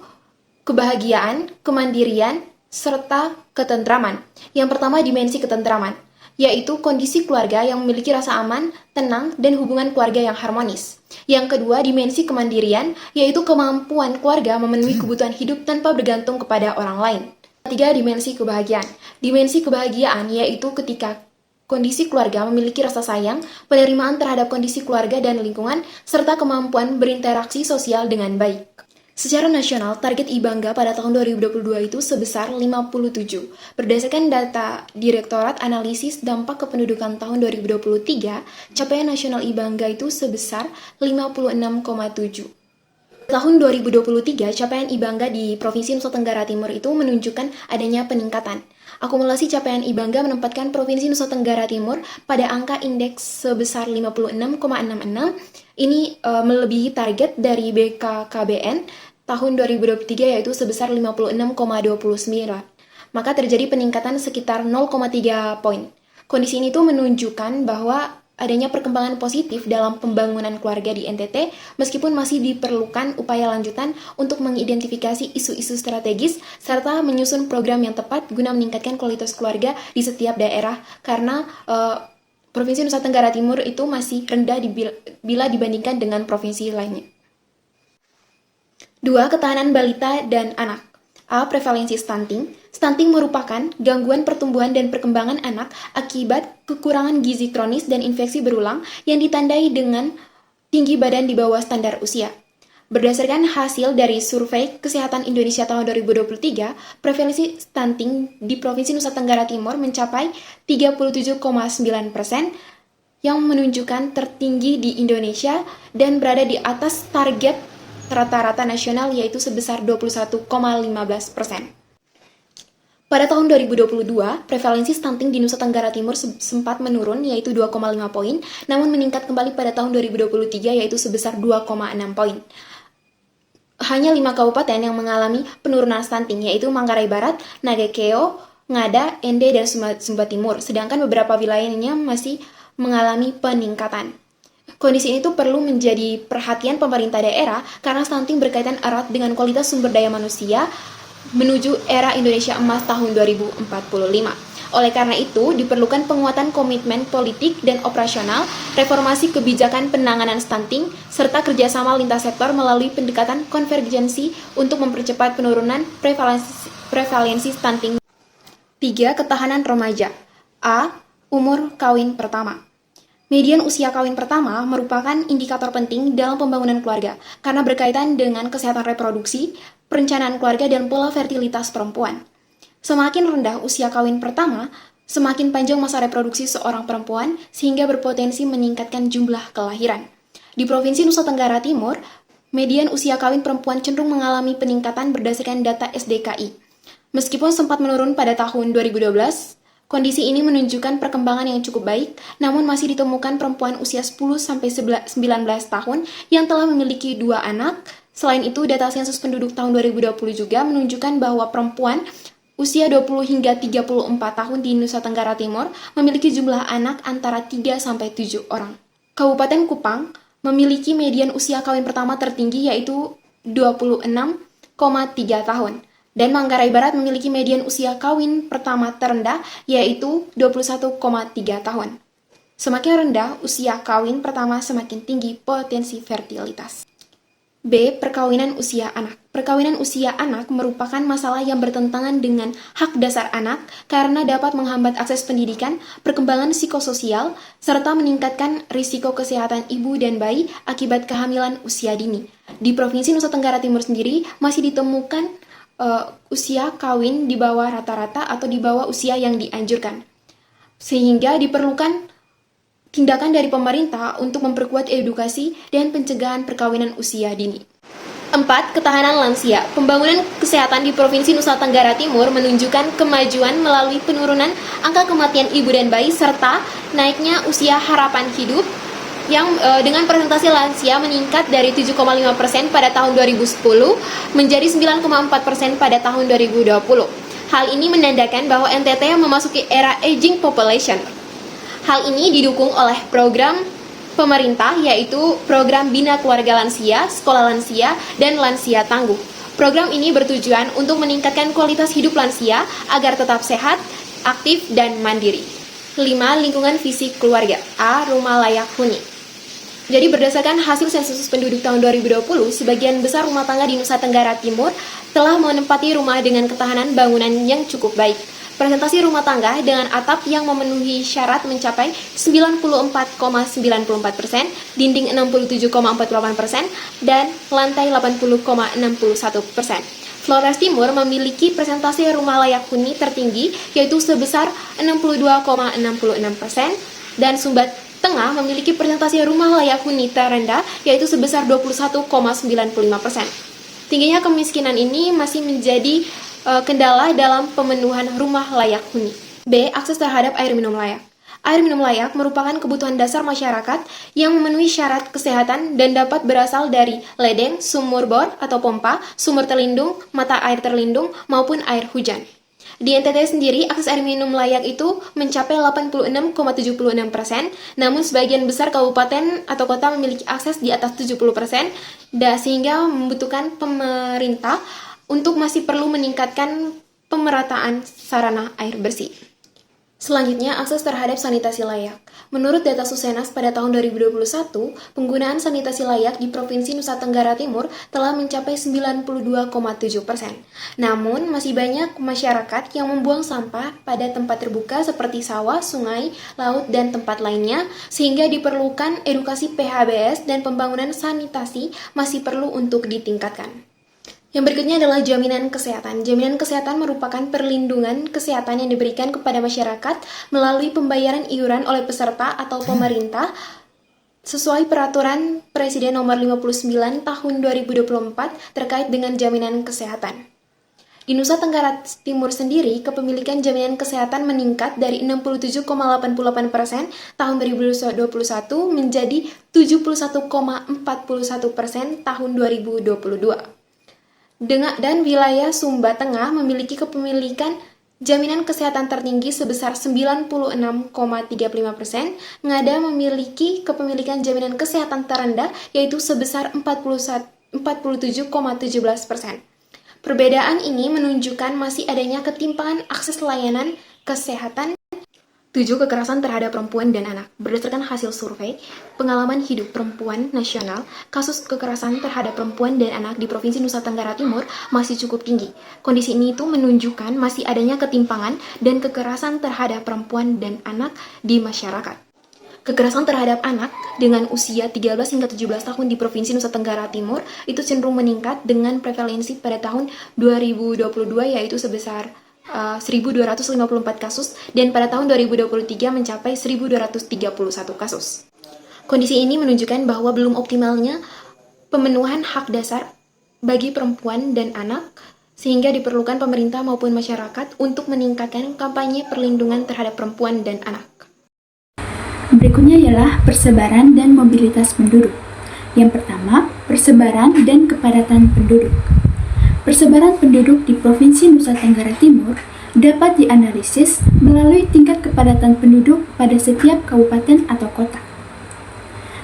kebahagiaan, kemandirian, serta ketentraman. Yang pertama, dimensi ketentraman, yaitu kondisi keluarga yang memiliki rasa aman, tenang, dan hubungan keluarga yang harmonis. Yang kedua, dimensi kemandirian, yaitu kemampuan keluarga memenuhi kebutuhan hidup tanpa bergantung kepada orang lain. Ketiga, dimensi kebahagiaan. Dimensi kebahagiaan yaitu ketika kondisi keluarga memiliki rasa sayang, penerimaan terhadap kondisi keluarga dan lingkungan, serta kemampuan berinteraksi sosial dengan baik. Secara nasional, target IBANGA pada tahun 2022 itu sebesar 57. Berdasarkan data Direktorat Analisis Dampak Kependudukan tahun 2023, capaian nasional IBANGA itu sebesar 56,7. Tahun 2023, capaian IBANGA di Provinsi Nusa Tenggara Timur itu menunjukkan adanya peningkatan. Akumulasi capaian IBANGA menempatkan Provinsi Nusa Tenggara Timur pada angka indeks sebesar 56,66. Ini melebihi target dari BKKBN tahun 2023 yaitu sebesar 56,29. Maka terjadi peningkatan sekitar 0,3 poin. Kondisi ini tuh menunjukkan bahwa adanya perkembangan positif dalam pembangunan keluarga di NTT, meskipun masih diperlukan upaya lanjutan untuk mengidentifikasi isu-isu strategis serta menyusun program yang tepat guna meningkatkan kualitas keluarga di setiap daerah, karena Provinsi Nusa Tenggara Timur itu masih rendah bila dibandingkan dengan provinsi lainnya. 2. Ketahanan balita dan anak. A. Prevalensi stunting. Stunting merupakan gangguan pertumbuhan dan perkembangan anak akibat kekurangan gizi kronis dan infeksi berulang yang ditandai dengan tinggi badan di bawah standar usia. Berdasarkan hasil dari Survei Kesehatan Indonesia tahun 2023, prevalensi stunting di Provinsi Nusa Tenggara Timur mencapai 37,9%, yang menunjukkan tertinggi di Indonesia dan berada di atas target rata-rata nasional yaitu sebesar 21,15%. Pada tahun 2022, prevalensi stunting di Nusa Tenggara Timur sempat menurun yaitu 2,5 poin, namun meningkat kembali pada tahun 2023 yaitu sebesar 2,6 poin. Hanya 5 kabupaten yang mengalami penurunan stunting yaitu Manggarai Barat, Nagakeo, Ngada, Ende, dan Sumba Timur, sedangkan beberapa wilayahnya masih mengalami peningkatan. Kondisi ini tuh perlu menjadi perhatian pemerintah daerah karena stunting berkaitan erat dengan kualitas sumber daya manusia menuju era Indonesia Emas tahun 2045. Oleh karena itu, diperlukan penguatan komitmen politik dan operasional, reformasi kebijakan penanganan stunting, serta kerjasama lintas sektor melalui pendekatan konvergensi untuk mempercepat penurunan prevalensi stunting. 3. Ketahanan remaja. A. Umur kawin pertama. Median usia kawin pertama merupakan indikator penting dalam pembangunan keluarga karena berkaitan dengan kesehatan reproduksi, perencanaan keluarga, dan pola fertilitas perempuan. Semakin rendah usia kawin pertama, semakin panjang masa reproduksi seorang perempuan sehingga berpotensi meningkatkan jumlah kelahiran. Di Provinsi Nusa Tenggara Timur, median usia kawin perempuan cenderung mengalami peningkatan berdasarkan data SDKI. Meskipun sempat menurun pada tahun 2012, kondisi ini menunjukkan perkembangan yang cukup baik, namun masih ditemukan perempuan usia 10-19 tahun yang telah memiliki 2 anak. Selain itu, data sensus penduduk tahun 2020 juga menunjukkan bahwa perempuan usia 20 hingga 34 tahun di Nusa Tenggara Timur memiliki jumlah anak antara 3-7 orang. Kabupaten Kupang memiliki median usia kawin pertama tertinggi yaitu 26,3 tahun. Dan Manggarai Barat memiliki median usia kawin pertama terendah yaitu 21,3 tahun. Semakin rendah usia kawin pertama, semakin tinggi potensi fertilitas. B. Perkawinan usia anak. Perkawinan usia anak merupakan masalah yang bertentangan dengan hak dasar anak karena dapat menghambat akses pendidikan, perkembangan psikososial, serta meningkatkan risiko kesehatan ibu dan bayi akibat kehamilan usia dini. Di Provinsi Nusa Tenggara Timur sendiri masih ditemukan usia kawin di bawah rata-rata atau di bawah usia yang dianjurkan. Sehingga diperlukan tindakan dari pemerintah untuk memperkuat edukasi dan pencegahan perkawinan usia dini. 4. Ketahanan lansia. Pembangunan kesehatan di Provinsi Nusa Tenggara Timur menunjukkan kemajuan melalui penurunan angka kematian ibu dan bayi serta naiknya usia harapan hidup yang dengan persentase lansia meningkat dari 7,5% pada tahun 2010 menjadi 9,4% pada tahun 2020. Hal ini menandakan bahwa NTT memasuki era aging population. Hal ini didukung oleh program pemerintah yaitu program Bina Keluarga Lansia, Sekolah Lansia, dan Lansia Tangguh. Program ini bertujuan untuk meningkatkan kualitas hidup lansia agar tetap sehat, aktif, dan mandiri. 5. Lingkungan fisik keluarga. A. Rumah layak huni. Jadi berdasarkan hasil sensus penduduk tahun 2020, sebagian besar rumah tangga di Nusa Tenggara Timur telah menempati rumah dengan ketahanan bangunan yang cukup baik. Presentasi rumah tangga dengan atap yang memenuhi syarat mencapai 94,94%, dinding 67,48%, dan lantai 80,61%. Flores Timur memiliki presentasi rumah layak huni tertinggi yaitu sebesar 62,66%, dan Sumba Tengah memiliki presentasi rumah layak huni terendah yaitu sebesar 21,95%. Tingginya kemiskinan ini masih menjadi kendala dalam pemenuhan rumah layak huni. B. Akses terhadap air minum layak. Air minum layak merupakan kebutuhan dasar masyarakat yang memenuhi syarat kesehatan dan dapat berasal dari ledeng, sumur bor atau pompa, sumur terlindung, mata air terlindung, maupun air hujan. Di NTT sendiri, akses air minum layak itu mencapai 86,76%, namun sebagian besar kabupaten atau kota memiliki akses di atas 70%, sehingga membutuhkan pemerintah untuk masih perlu meningkatkan pemerataan sarana air bersih. Selanjutnya, akses terhadap sanitasi layak. Menurut data Susenas pada tahun 2021, penggunaan sanitasi layak di Provinsi Nusa Tenggara Timur telah mencapai 92,7%. Namun, masih banyak masyarakat yang membuang sampah pada tempat terbuka seperti sawah, sungai, laut, dan tempat lainnya, sehingga diperlukan edukasi PHBS dan pembangunan sanitasi masih perlu untuk ditingkatkan. Yang berikutnya adalah jaminan kesehatan. Jaminan kesehatan merupakan perlindungan kesehatan yang diberikan kepada masyarakat melalui pembayaran iuran oleh peserta atau pemerintah sesuai peraturan Presiden nomor 59 tahun 2024 terkait dengan jaminan kesehatan. Di Nusa Tenggara Timur sendiri, kepemilikan jaminan kesehatan meningkat dari 67,88% tahun 2021 menjadi 71,41% tahun 2022. Dan wilayah Sumba Tengah memiliki kepemilikan jaminan kesehatan tertinggi sebesar 96,35%, Ngada memiliki kepemilikan jaminan kesehatan terendah yaitu sebesar 47,17%. Perbedaan ini menunjukkan masih adanya ketimpangan akses layanan kesehatan. 7. Kekerasan terhadap perempuan dan anak. Berdasarkan hasil survei pengalaman hidup perempuan nasional, kasus kekerasan terhadap perempuan dan anak di Provinsi Nusa Tenggara Timur masih cukup tinggi. Kondisi ini itu menunjukkan masih adanya ketimpangan dan kekerasan terhadap perempuan dan anak di masyarakat. Kekerasan terhadap anak dengan usia 13 hingga 17 tahun di Provinsi Nusa Tenggara Timur itu cenderung meningkat dengan prevalensi pada tahun 2022 yaitu sebesar 1.254 kasus dan pada tahun 2023 mencapai 1.231 kasus. Kondisi ini menunjukkan bahwa belum optimalnya pemenuhan hak dasar bagi perempuan dan anak sehingga diperlukan pemerintah maupun masyarakat untuk meningkatkan kampanye perlindungan terhadap perempuan dan anak. Berikutnya ialah persebaran dan mobilitas penduduk. Yang pertama, persebaran dan kepadatan penduduk. Persebaran penduduk di Provinsi Nusa Tenggara Timur dapat dianalisis melalui tingkat kepadatan penduduk pada setiap kabupaten atau kota.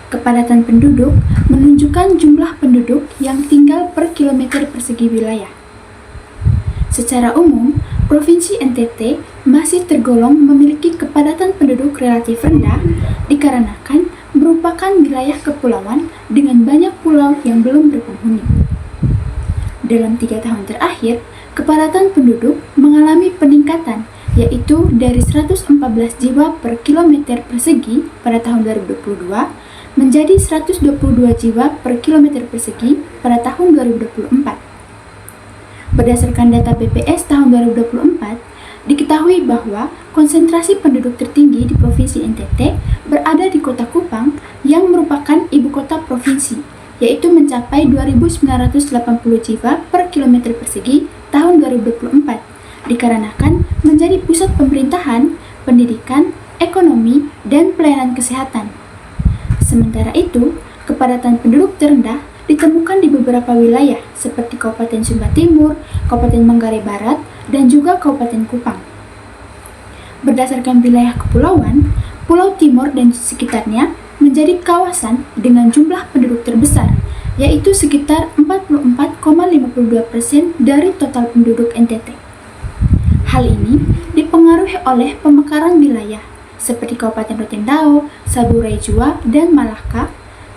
Kepadatan penduduk menunjukkan jumlah penduduk yang tinggal per kilometer persegi wilayah. Secara umum, Provinsi NTT masih tergolong memiliki kepadatan penduduk relatif rendah dikarenakan merupakan wilayah kepulauan dengan banyak pulau yang belum berpenghuni. Dalam 3 tahun terakhir, kepadatan penduduk mengalami peningkatan, yaitu dari 114 jiwa per kilometer persegi pada tahun 2022 menjadi 122 jiwa per kilometer persegi pada tahun 2024. Berdasarkan data BPS tahun 2024, diketahui bahwa konsentrasi penduduk tertinggi di Provinsi NTT berada di Kota Kupang yang merupakan ibu kota provinsi, yaitu mencapai 2.980 jiwa per kilometer persegi tahun 2024, dikarenakan menjadi pusat pemerintahan, pendidikan, ekonomi, dan pelayanan kesehatan. Sementara itu, kepadatan penduduk terendah ditemukan di beberapa wilayah seperti Kabupaten Sumba Timur, Kabupaten Manggarai Barat, dan juga Kabupaten Kupang. Berdasarkan wilayah kepulauan, Pulau Timur dan sekitarnya menjadi kawasan dengan jumlah penduduk terbesar, yaitu sekitar 44,52% dari total penduduk NTT. Hal ini dipengaruhi oleh pemekaran wilayah seperti Kabupaten Rotendao, Saburai Jua, dan Malaka,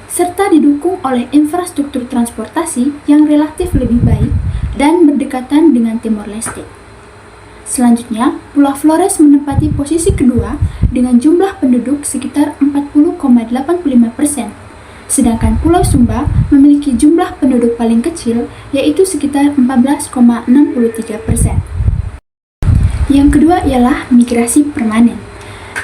serta didukung oleh infrastruktur transportasi yang relatif lebih baik dan berdekatan dengan Timor Leste. Selanjutnya, Pulau Flores menempati posisi kedua dengan jumlah penduduk sekitar 40,85%, sedangkan Pulau Sumba memiliki jumlah penduduk paling kecil yaitu sekitar 14,63%. Yang kedua ialah migrasi permanen.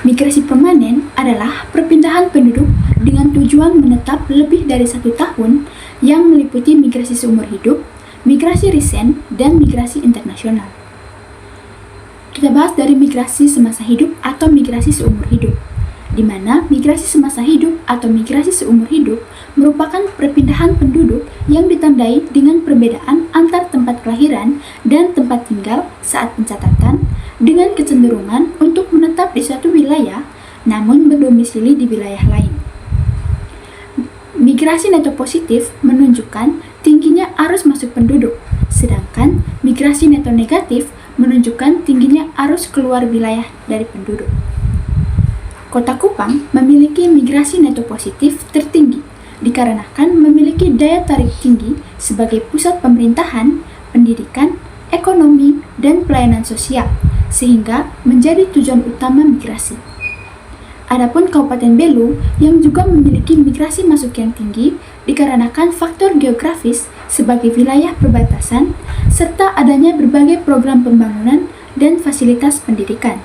Migrasi permanen adalah perpindahan penduduk dengan tujuan menetap lebih dari 1 tahun yang meliputi migrasi seumur hidup, migrasi risen, dan migrasi internasional. Kita bahas dari migrasi semasa hidup atau migrasi seumur hidup, di mana migrasi semasa hidup atau migrasi seumur hidup merupakan perpindahan penduduk yang ditandai dengan perbedaan antar tempat kelahiran dan tempat tinggal saat pencatatan dengan kecenderungan untuk menetap di suatu wilayah namun berdomisili di wilayah lain. Migrasi neto positif menunjukkan tingginya arus masuk penduduk, sedangkan migrasi neto negatif menunjukkan tingginya arus keluar wilayah dari penduduk. Kota Kupang memiliki migrasi neto positif tertinggi dikarenakan memiliki daya tarik tinggi sebagai pusat pemerintahan, pendidikan, ekonomi, dan pelayanan sosial, sehingga menjadi tujuan utama migrasi. Adapun Kabupaten Belu yang juga memiliki migrasi masuk yang tinggi dikarenakan faktor geografis sebagai wilayah perbatasan serta adanya berbagai program pembangunan dan fasilitas pendidikan.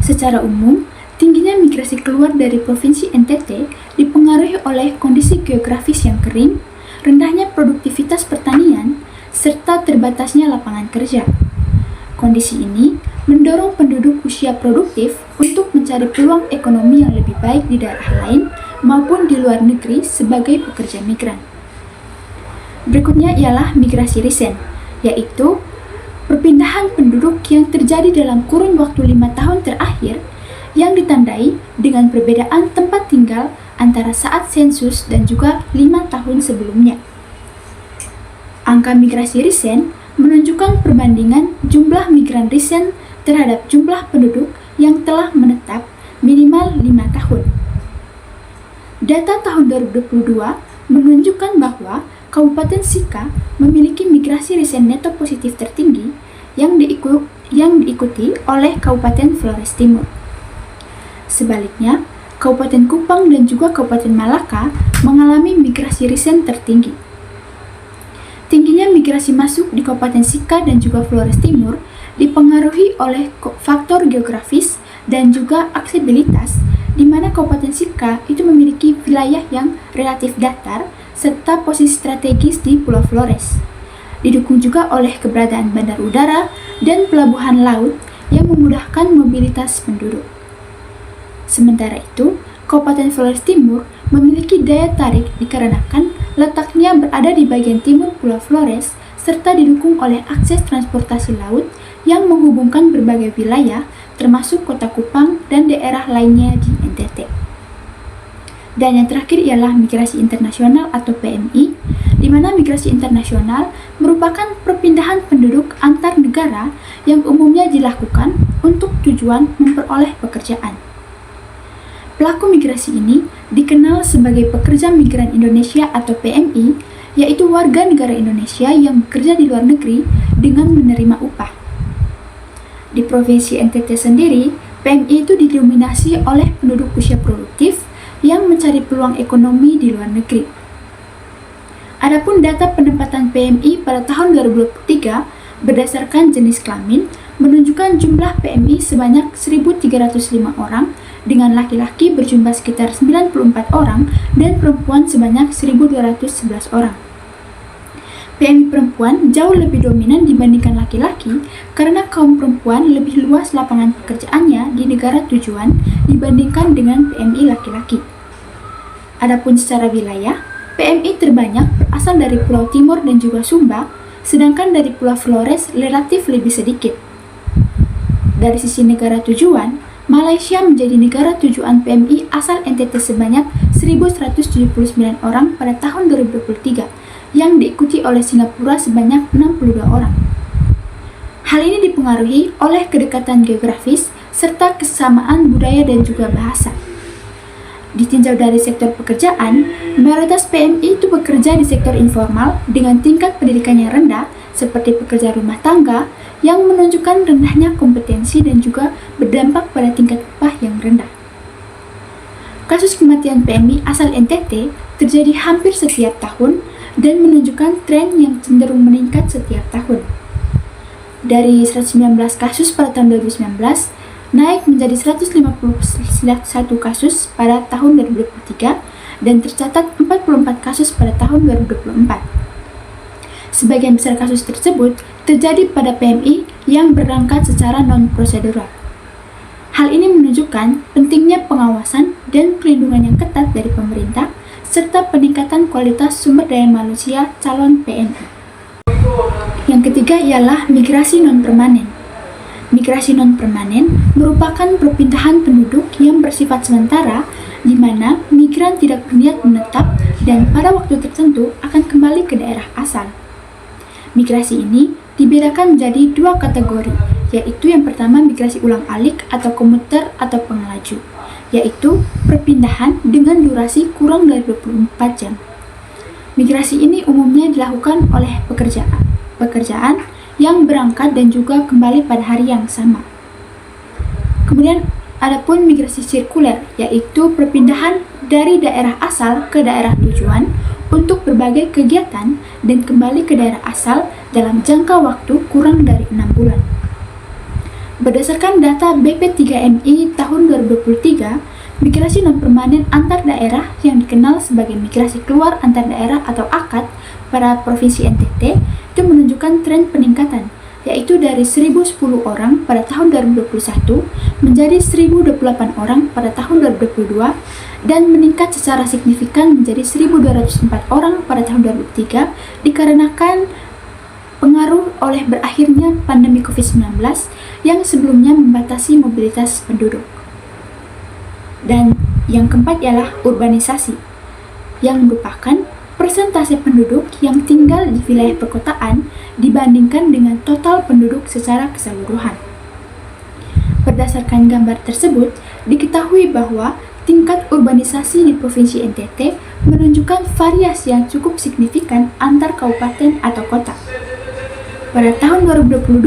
Secara umum, tingginya migrasi keluar dari Provinsi NTT dipengaruhi oleh kondisi geografis yang kering, rendahnya produktivitas pertanian, serta terbatasnya lapangan kerja. Kondisi ini mendorong penduduk usia produktif untuk mencari peluang ekonomi yang lebih baik di daerah lain maupun di luar negeri sebagai pekerja migran. Berikutnya ialah migrasi risen, yaitu perpindahan penduduk yang terjadi dalam kurun waktu 5 tahun terakhir yang ditandai dengan perbedaan tempat tinggal antara saat sensus dan juga 5 tahun sebelumnya. Angka migrasi risen menunjukkan perbandingan jumlah migran risen terhadap jumlah penduduk yang telah menetap minimal 5 tahun. Data tahun 2022 menunjukkan bahwa Kabupaten Sika memiliki migrasi risen neto positif tertinggi yang diikuti oleh Kabupaten Flores Timur. Sebaliknya, Kabupaten Kupang dan juga Kabupaten Malaka mengalami migrasi recent tertinggi. Tingginya migrasi masuk di Kabupaten Sika dan juga Flores Timur dipengaruhi oleh faktor geografis dan juga aksesibilitas, di mana Kabupaten Sika itu memiliki wilayah yang relatif datar serta posisi strategis di Pulau Flores. Didukung juga oleh keberadaan bandar udara dan pelabuhan laut yang memudahkan mobilitas penduduk. Sementara itu, Kabupaten Flores Timur memiliki daya tarik dikarenakan letaknya berada di bagian timur Pulau Flores serta didukung oleh akses transportasi laut yang menghubungkan berbagai wilayah termasuk Kota Kupang dan daerah lainnya di NTT. Dan yang terakhir ialah migrasi internasional atau PMI, di mana migrasi internasional merupakan perpindahan penduduk antar negara yang umumnya dilakukan untuk tujuan memperoleh pekerjaan. Pelaku migrasi ini dikenal sebagai pekerja migran Indonesia atau PMI, yaitu warga negara Indonesia yang bekerja di luar negeri dengan menerima upah. Di Provinsi NTT sendiri, PMI itu didominasi oleh penduduk usia produktif yang mencari peluang ekonomi di luar negeri. Adapun data penempatan PMI pada tahun 2023 berdasarkan jenis kelamin menunjukkan jumlah PMI sebanyak 1.305 orang, dengan laki-laki berjumlah sekitar 94 orang dan perempuan sebanyak 1.211 orang. PMI perempuan jauh lebih dominan dibandingkan laki-laki karena kaum perempuan lebih luas lapangan pekerjaannya di negara tujuan dibandingkan dengan PMI laki-laki. Adapun secara wilayah, PMI terbanyak berasal dari Pulau Timur dan juga Sumba, sedangkan dari Pulau Flores relatif lebih sedikit. Dari sisi negara tujuan, Malaysia menjadi negara tujuan PMI asal NTT sebanyak 1.179 orang pada tahun 2023, yang diikuti oleh Singapura sebanyak 62 orang. Hal ini dipengaruhi oleh kedekatan geografis serta kesamaan budaya dan juga bahasa. Ditinjau dari sektor pekerjaan, mayoritas PMI itu bekerja di sektor informal dengan tingkat pendidikan yang rendah, seperti pekerja rumah tangga, yang menunjukkan rendahnya kompetensi dan juga berdampak pada tingkat upah yang rendah. Kasus kematian PMI asal NTT terjadi hampir setiap tahun dan menunjukkan tren yang cenderung meningkat setiap tahun. Dari 119 kasus pada tahun 2019, naik menjadi 151 kasus pada tahun 2023 dan tercatat 44 kasus pada tahun 2024. Sebagian besar kasus tersebut terjadi pada PMI yang berangkat secara non-prosedural. Hal ini menunjukkan pentingnya pengawasan dan perlindungan yang ketat dari pemerintah, serta peningkatan kualitas sumber daya manusia calon PMI. Yang ketiga ialah migrasi non-permanen. Migrasi non-permanen merupakan perpindahan penduduk yang bersifat sementara, di mana migran tidak berniat menetap dan pada waktu tertentu akan kembali ke daerah asal. Migrasi ini dibedakan menjadi dua kategori, yaitu yang pertama migrasi ulang-alik atau komuter atau pengelaju, yaitu perpindahan dengan durasi kurang dari 24 jam. Migrasi ini umumnya dilakukan oleh pekerjaan yang berangkat dan juga kembali pada hari yang sama. Kemudian adapun migrasi sirkuler, yaitu perpindahan dari daerah asal ke daerah tujuan untuk berbagai kegiatan dan kembali ke daerah asal dalam jangka waktu kurang dari 6 bulan. Berdasarkan data BP3MI tahun 2023, migrasi non-permanen antar daerah yang dikenal sebagai migrasi keluar antar daerah atau AKAD pada Provinsi NTT itu menunjukkan tren peningkatan, yaitu dari 1.010 orang pada tahun 2021 menjadi 1.028 orang pada tahun 2022 dan meningkat secara signifikan menjadi 1.204 orang pada tahun 2003 dikarenakan pengaruh oleh berakhirnya pandemi COVID-19 yang sebelumnya membatasi mobilitas penduduk. Dan yang keempat ialah urbanisasi, yang merupakan persentase penduduk yang tinggal di wilayah perkotaan dibandingkan dengan total penduduk secara keseluruhan. Berdasarkan gambar tersebut, diketahui bahwa tingkat urbanisasi di Provinsi NTT menunjukkan variasi yang cukup signifikan antar kabupaten atau kota. Pada tahun 2022,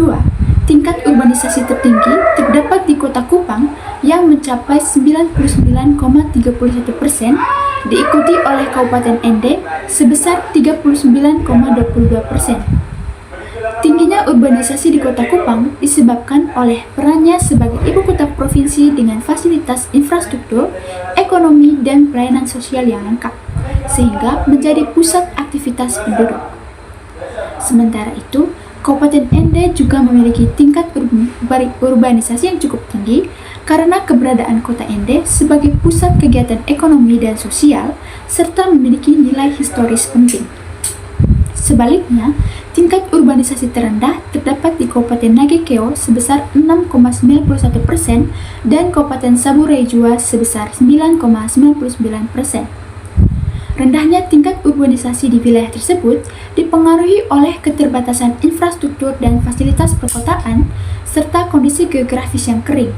tingkat urbanisasi tertinggi terdapat di Kota Kupang yang mencapai 99,31%, diikuti oleh Kabupaten Ende sebesar 39,22%. Tingginya urbanisasi di Kota Kupang disebabkan oleh perannya sebagai ibu kota provinsi dengan fasilitas infrastruktur, ekonomi, dan pelayanan sosial yang lengkap, sehingga menjadi pusat aktivitas penduduk. Sementara itu, Kabupaten Ende juga memiliki tingkat urbanisasi yang cukup tinggi karena keberadaan Kota Ende sebagai pusat kegiatan ekonomi dan sosial serta memiliki nilai historis penting. Sebaliknya, tingkat urbanisasi terendah terdapat di Kabupaten Nagekeo sebesar 6,91% dan Kabupaten Saburai Jua sebesar 9,99%. Rendahnya tingkat urbanisasi di wilayah tersebut dipengaruhi oleh keterbatasan infrastruktur dan fasilitas perkotaan serta kondisi geografis yang kering.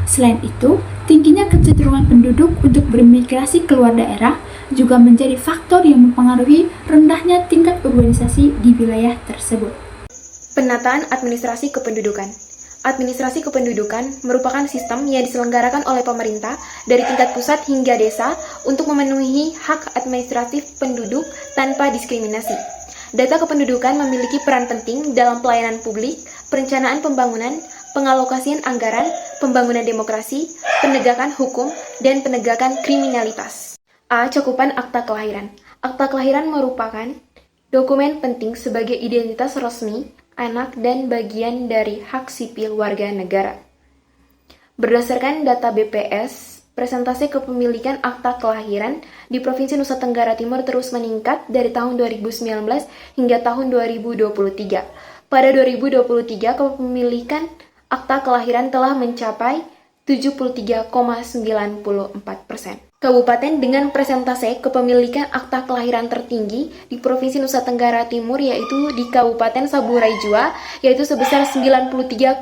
Selain itu, tingginya kecenderungan penduduk untuk bermigrasi keluar daerah juga menjadi faktor yang mempengaruhi rendahnya tingkat urbanisasi di wilayah tersebut. Penataan administrasi kependudukan. Administrasi kependudukan merupakan sistem yang diselenggarakan oleh pemerintah dari tingkat pusat hingga desa untuk memenuhi hak administratif penduduk tanpa diskriminasi. Data kependudukan memiliki peran penting dalam pelayanan publik, perencanaan pembangunan, pengalokasian anggaran, pembangunan demokrasi, penegakan hukum, dan penegakan kriminalitas. A. Cakupan akta kelahiran. Akta kelahiran merupakan dokumen penting sebagai identitas resmi anak dan bagian dari hak sipil warga negara. Berdasarkan data BPS, presentasi kepemilikan akta kelahiran di Provinsi Nusa Tenggara Timur terus meningkat dari tahun 2019 hingga tahun 2023. Pada 2023, kepemilikan akta kelahiran telah mencapai 73,94%. Kabupaten dengan persentase kepemilikan akta kelahiran tertinggi di Provinsi Nusa Tenggara Timur yaitu di Kabupaten Saburai Jua, yaitu sebesar 93,41%,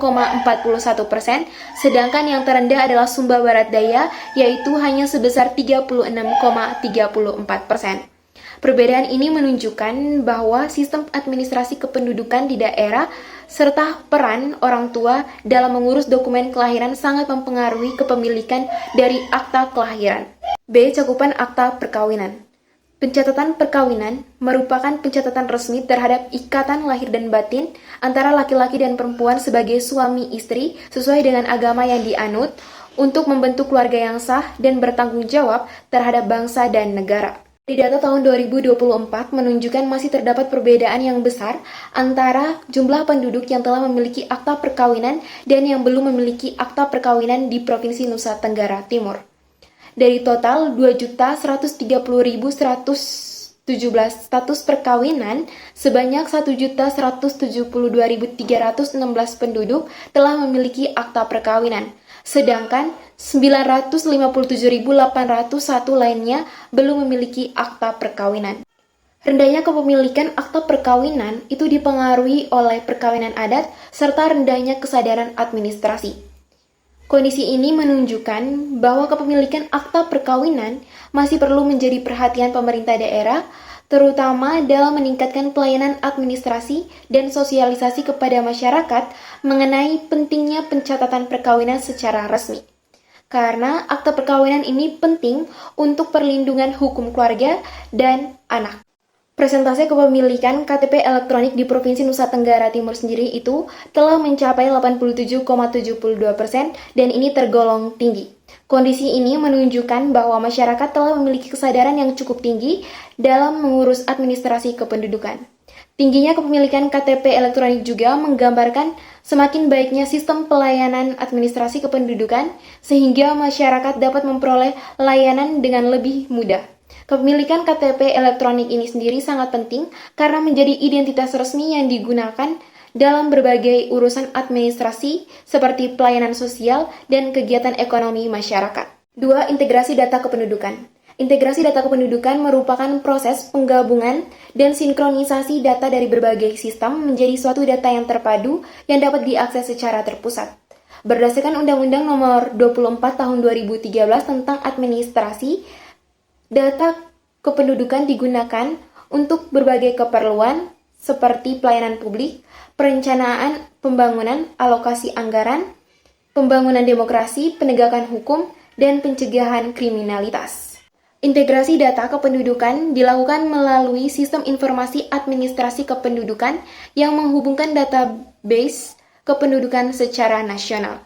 sedangkan yang terendah adalah Sumba Barat Daya, yaitu hanya sebesar 36,34%. Perbedaan ini menunjukkan bahwa sistem administrasi kependudukan di daerah serta peran orang tua dalam mengurus dokumen kelahiran sangat mempengaruhi kepemilikan dari akta kelahiran. B. Cakupan akta perkawinan. Pencatatan perkawinan merupakan pencatatan resmi terhadap ikatan lahir dan batin antara laki-laki dan perempuan sebagai suami istri sesuai dengan agama yang dianut untuk membentuk keluarga yang sah dan bertanggung jawab terhadap bangsa dan negara. Di data tahun 2024 menunjukkan masih terdapat perbedaan yang besar antara jumlah penduduk yang telah memiliki akta perkawinan dan yang belum memiliki akta perkawinan di Provinsi Nusa Tenggara Timur. Dari total 2.130.117 status perkawinan, sebanyak 1.172.316 penduduk telah memiliki akta perkawinan, sedangkan 957.801 lainnya belum memiliki akta perkawinan. Rendahnya kepemilikan akta perkawinan itu dipengaruhi oleh perkawinan adat serta rendahnya kesadaran administrasi. Kondisi ini menunjukkan bahwa kepemilikan akta perkawinan masih perlu menjadi perhatian pemerintah daerah, terutama dalam meningkatkan pelayanan administrasi dan sosialisasi kepada masyarakat mengenai pentingnya pencatatan perkawinan secara resmi. Karena akta perkawinan ini penting untuk perlindungan hukum keluarga dan anak. Persentase kepemilikan KTP elektronik di Provinsi Nusa Tenggara Timur sendiri itu telah mencapai 87,72% dan ini tergolong tinggi. Kondisi ini menunjukkan bahwa masyarakat telah memiliki kesadaran yang cukup tinggi dalam mengurus administrasi kependudukan. Tingginya kepemilikan KTP elektronik juga menggambarkan semakin baiknya sistem pelayanan administrasi kependudukan sehingga masyarakat dapat memperoleh layanan dengan lebih mudah. Kepemilikan KTP elektronik ini sendiri sangat penting karena menjadi identitas resmi yang digunakan dalam berbagai urusan administrasi seperti pelayanan sosial dan kegiatan ekonomi masyarakat. 2. Integrasi data kependudukan. Integrasi data kependudukan merupakan proses penggabungan dan sinkronisasi data dari berbagai sistem menjadi suatu data yang terpadu yang dapat diakses secara terpusat. Berdasarkan Undang-Undang Nomor 24 Tahun 2013 tentang administrasi, data kependudukan digunakan untuk berbagai keperluan seperti pelayanan publik, perencanaan pembangunan, alokasi anggaran, pembangunan demokrasi, penegakan hukum, dan pencegahan kriminalitas. Integrasi data kependudukan dilakukan melalui sistem informasi administrasi kependudukan yang menghubungkan database kependudukan secara nasional.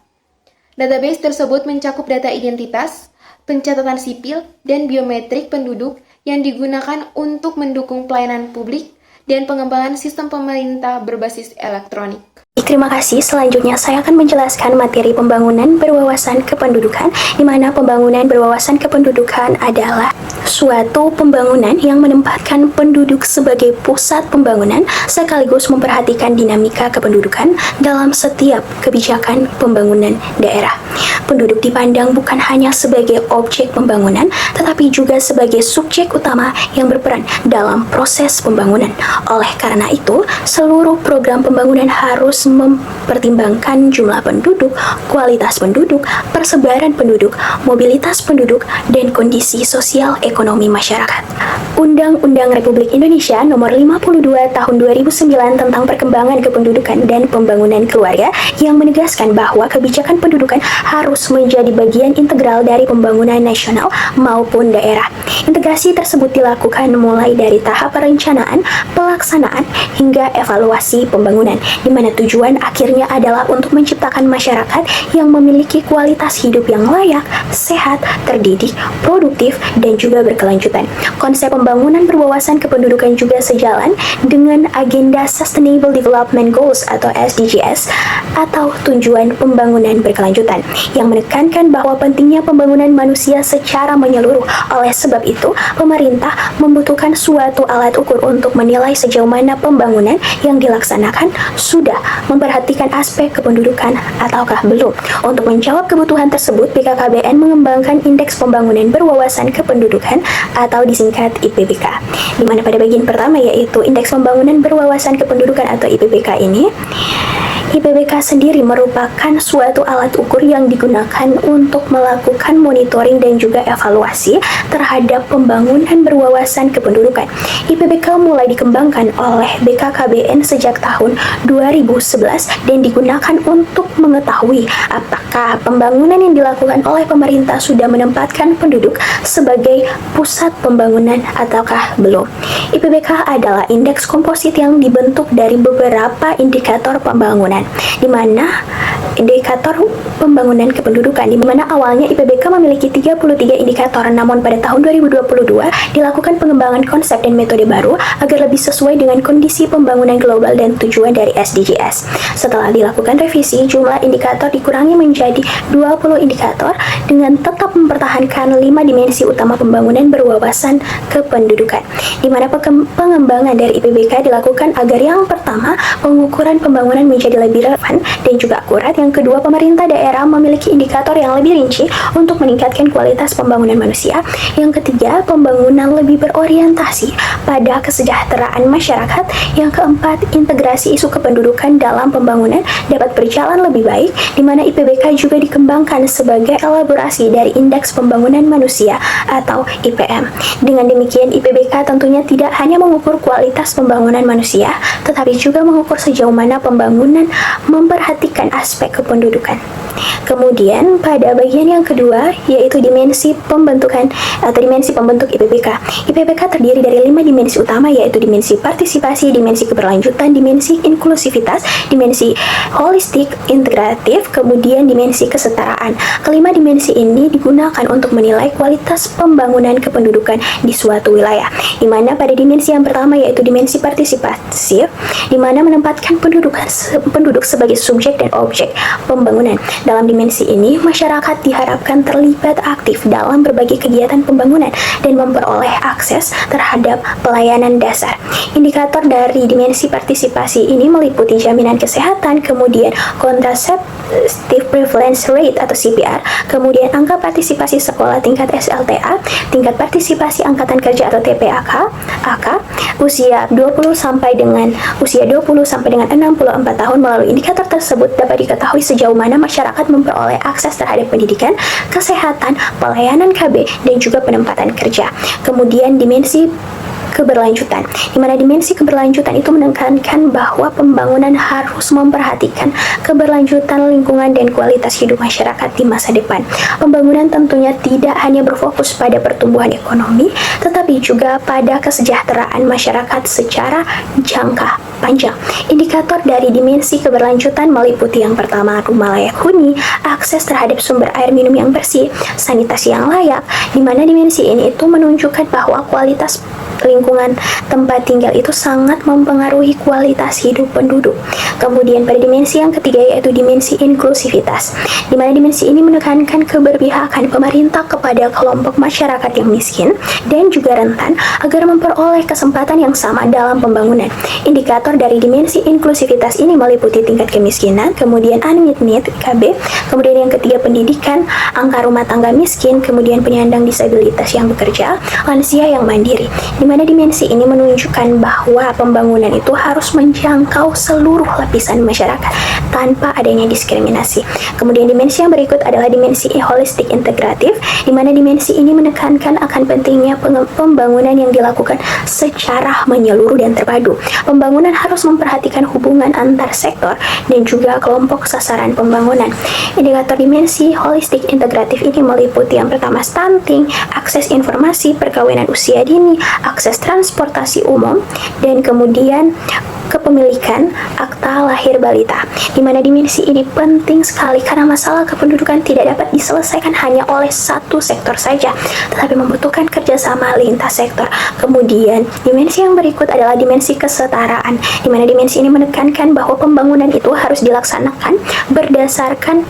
Database tersebut mencakup data identitas, pencatatan sipil, dan biometrik penduduk yang digunakan untuk mendukung pelayanan publik dan pengembangan sistem pemerintah berbasis elektronik. Terima kasih. Selanjutnya saya akan menjelaskan materi pembangunan berwawasan kependudukan, di mana pembangunan berwawasan kependudukan adalah suatu pembangunan yang menempatkan penduduk sebagai pusat pembangunan sekaligus memperhatikan dinamika kependudukan dalam setiap kebijakan pembangunan daerah. Penduduk dipandang bukan hanya sebagai objek pembangunan, tetapi juga sebagai subjek utama yang berperan dalam proses pembangunan. Oleh karena itu, seluruh program pembangunan harus mempertimbangkan jumlah penduduk, kualitas penduduk, persebaran penduduk, mobilitas penduduk, dan kondisi sosial ekonomi masyarakat. Undang-Undang Republik Indonesia Nomor 52 Tahun 2009 tentang Perkembangan Kependudukan dan Pembangunan Keluarga yang menegaskan bahwa kebijakan pendudukan harus menjadi bagian integral dari pembangunan nasional maupun daerah. Integrasi tersebut dilakukan mulai dari tahap perencanaan, pelaksanaan, hingga evaluasi pembangunan, di mana tujuan akhirnya adalah untuk menciptakan masyarakat yang memiliki kualitas hidup yang layak, sehat, terdidik, produktif, dan juga berkelanjutan. Konsep pembangunan berwawasan kependudukan juga sejalan dengan agenda Sustainable Development Goals atau SDGs atau tujuan pembangunan berkelanjutan yang menekankan bahwa pentingnya pembangunan manusia secara menyeluruh. Oleh sebab itu, pemerintah membutuhkan suatu alat ukur untuk menilai sejauh mana pembangunan yang dilaksanakan sudah memperhatikan aspek kependudukan ataukah belum. Untuk menjawab kebutuhan tersebut, BKKBN mengembangkan Indeks Pembangunan Berwawasan Kependudukan atau disingkat IPBK, di mana pada bagian pertama yaitu Indeks Pembangunan Berwawasan Kependudukan atau IPBK ini, IPBK sendiri merupakan suatu alat ukur yang digunakan untuk melakukan monitoring dan juga evaluasi terhadap pembangunan berwawasan kependudukan. IPBK mulai dikembangkan oleh BKKBN sejak tahun 2011 dan digunakan untuk mengetahui apakah pembangunan yang dilakukan oleh pemerintah sudah menempatkan penduduk sebagai pusat pembangunan ataukah belum. IPBK adalah indeks komposit yang dibentuk dari beberapa indikator pembangunan, di mana indikator pembangunan kependudukan, di mana awalnya IPBK memiliki 33 indikator, namun pada tahun 2022 dilakukan pengembangan konsep dan metode baru agar lebih sesuai dengan kondisi pembangunan global dan tujuan dari SDGs. Setelah dilakukan revisi, jumlah indikator dikurangi menjadi 20 indikator dengan tetap mempertahankan 5 dimensi utama pembangunan berwawasan kependudukan, di mana pengembangan dari IPBK dilakukan agar yang pertama, pengukuran pembangunan menjadi lebih relevan dan juga akurat. Yang kedua, pemerintah daerah memiliki indikator yang lebih rinci untuk meningkatkan kualitas pembangunan manusia. Yang ketiga, pembangunan lebih berorientasi pada kesejahteraan masyarakat. Yang keempat, integrasi isu kependudukan dalam pembangunan dapat berjalan lebih baik, di mana IPBK juga dikembangkan sebagai elaborasi dari Indeks Pembangunan Manusia atau IPM. Dengan demikian, IPBK tentunya tidak hanya mengukur kualitas pembangunan manusia, tetapi juga mengukur sejauh mana pembangunan memperhatikan aspek kependudukan. Kemudian pada bagian yang kedua yaitu dimensi pembentukan atau dimensi pembentuk IPBK. IPBK terdiri dari 5 dimensi utama, yaitu dimensi partisipasi, dimensi keberlanjutan, dimensi inklusivitas, dimensi holistik integratif, kemudian dimensi kesetaraan. Kelima dimensi ini digunakan untuk menilai kualitas pembangunan kependudukan di suatu wilayah, di mana pada dimensi yang pertama yaitu dimensi partisipasi, di mana menempatkan penduduk sebagai subjek dan objek pembangunan. Dalam dimensi ini, masyarakat diharapkan terlibat aktif dalam berbagai kegiatan pembangunan dan memperoleh akses terhadap pelayanan dasar. Indikator dari dimensi partisipasi ini meliputi jaminan kesehatan, kemudian contraceptive prevalence rate atau CPR, kemudian angka partisipasi sekolah tingkat SLTA, tingkat partisipasi angkatan kerja atau TPAK, usia 20 sampai dengan 64 tahun. Melalui indikator tersebut dapat diketahui sejauh mana masyarakat memperoleh akses terhadap pendidikan, kesehatan, pelayanan KB, dan juga penempatan kerja. Kemudian dimensi keberlanjutan, di mana dimensi keberlanjutan itu menekankan bahwa pembangunan harus memperhatikan keberlanjutan lingkungan dan kualitas hidup masyarakat di masa depan. Pembangunan tentunya tidak hanya berfokus pada pertumbuhan ekonomi, tetapi juga pada kesejahteraan masyarakat secara jangka panjang. Indikator dari dimensi keberlanjutan meliputi yang pertama, rumah layak huni, akses terhadap sumber air minum yang bersih, sanitasi yang layak, di mana dimensi ini itu menunjukkan bahwa kualitas lingkungan tempat tinggal itu sangat mempengaruhi kualitas hidup penduduk. Kemudian pada dimensi yang ketiga yaitu dimensi inklusivitas, di mana dimensi ini menekankan keberpihakan pemerintah kepada kelompok masyarakat yang miskin dan juga rentan agar memperoleh kesempatan yang sama dalam pembangunan. Indikator dari dimensi inklusivitas ini meliputi tingkat kemiskinan, kemudian unmet need (KB), kemudian yang ketiga pendidikan, angka rumah tangga miskin, kemudian penyandang disabilitas yang bekerja, lansia yang mandiri. Di mana dimensi ini menunjukkan bahwa pembangunan itu harus menjangkau seluruh lapisan masyarakat tanpa adanya diskriminasi. Kemudian dimensi yang berikut adalah dimensi holistik integratif, di mana dimensi ini menekankan akan pentingnya pembangunan yang dilakukan secara menyeluruh dan terpadu. Pembangunan harus memperhatikan hubungan antar sektor dan juga kelompok sasaran pembangunan. Indikator dimensi holistik integratif ini meliputi yang pertama stunting, akses informasi, perkawinan usia dini, akses transportasi umum, dan kemudian kepemilikan akta lahir balita, di mana dimensi ini penting sekali karena masalah kependudukan tidak dapat diselesaikan hanya oleh satu sektor saja, tetapi membutuhkan kerjasama lintas sektor. Kemudian dimensi yang berikut adalah dimensi kesetaraan, di mana dimensi ini menekankan bahwa pembangunan itu harus dilaksanakan berdasarkan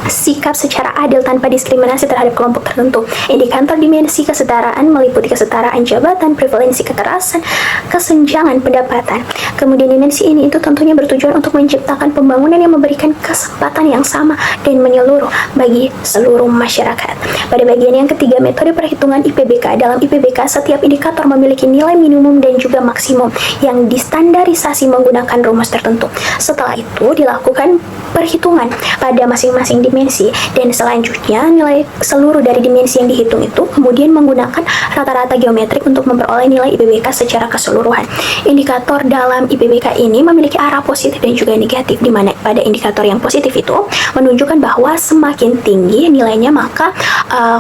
sikap secara adil tanpa diskriminasi terhadap kelompok tertentu. Indikator dimensi kesetaraan meliputi kesetaraan jabatan, prevalensi kekerasan, kesenjangan pendapatan. Kemudian dimensi ini itu tentunya bertujuan untuk menciptakan pembangunan yang memberikan kesempatan yang sama dan menyeluruh bagi seluruh masyarakat. Pada bagian yang ketiga, metode perhitungan IPBK. Dalam IPBK, setiap indikator memiliki nilai minimum dan juga maksimum yang distandarisasi menggunakan rumus tertentu. Setelah itu dilakukan perhitungan pada masing-masing dimensi, dan selanjutnya nilai seluruh dari dimensi yang dihitung itu kemudian menggunakan rata-rata geometrik untuk memperoleh nilai IPBK secara keseluruhan. Indikator dalam IPBK ini memiliki arah positif dan juga negatif, di mana pada indikator yang positif itu menunjukkan bahwa semakin tinggi nilainya maka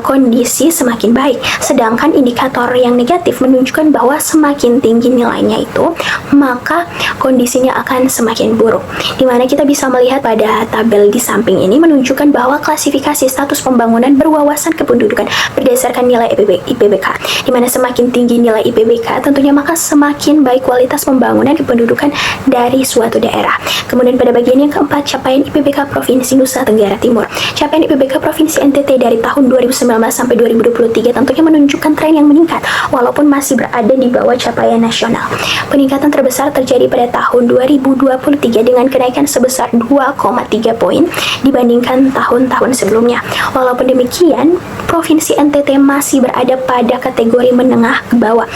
kondisi semakin baik, sedangkan indikator yang negatif menunjukkan bahwa semakin tinggi nilainya itu maka kondisinya akan semakin buruk, di mana kita bisa melihat pada tabel di samping ini menunjukkan bahwa klasifikasi status pembangunan berwawasan kependudukan berdasarkan nilai IPBK, di mana semakin tinggi nilai IPBK tentunya maka semakin baik kualitas pembangunan kependudukan dari suatu daerah. Kemudian pada bagian yang keempat, capaian IPBK Provinsi Nusa Tenggara Timur. Capaian IPBK Provinsi NTT dari tahun 2019 sampai 2023 tentunya menunjukkan tren yang meningkat walaupun masih berada di bawah capaian nasional. Peningkatan terbesar terjadi pada tahun 2023 dengan kenaikan sebesar 2,3 poin dibandingkan tahun-tahun sebelumnya. Walaupun demikian, Provinsi NTT masih berada pada kategori menengah ke bawah.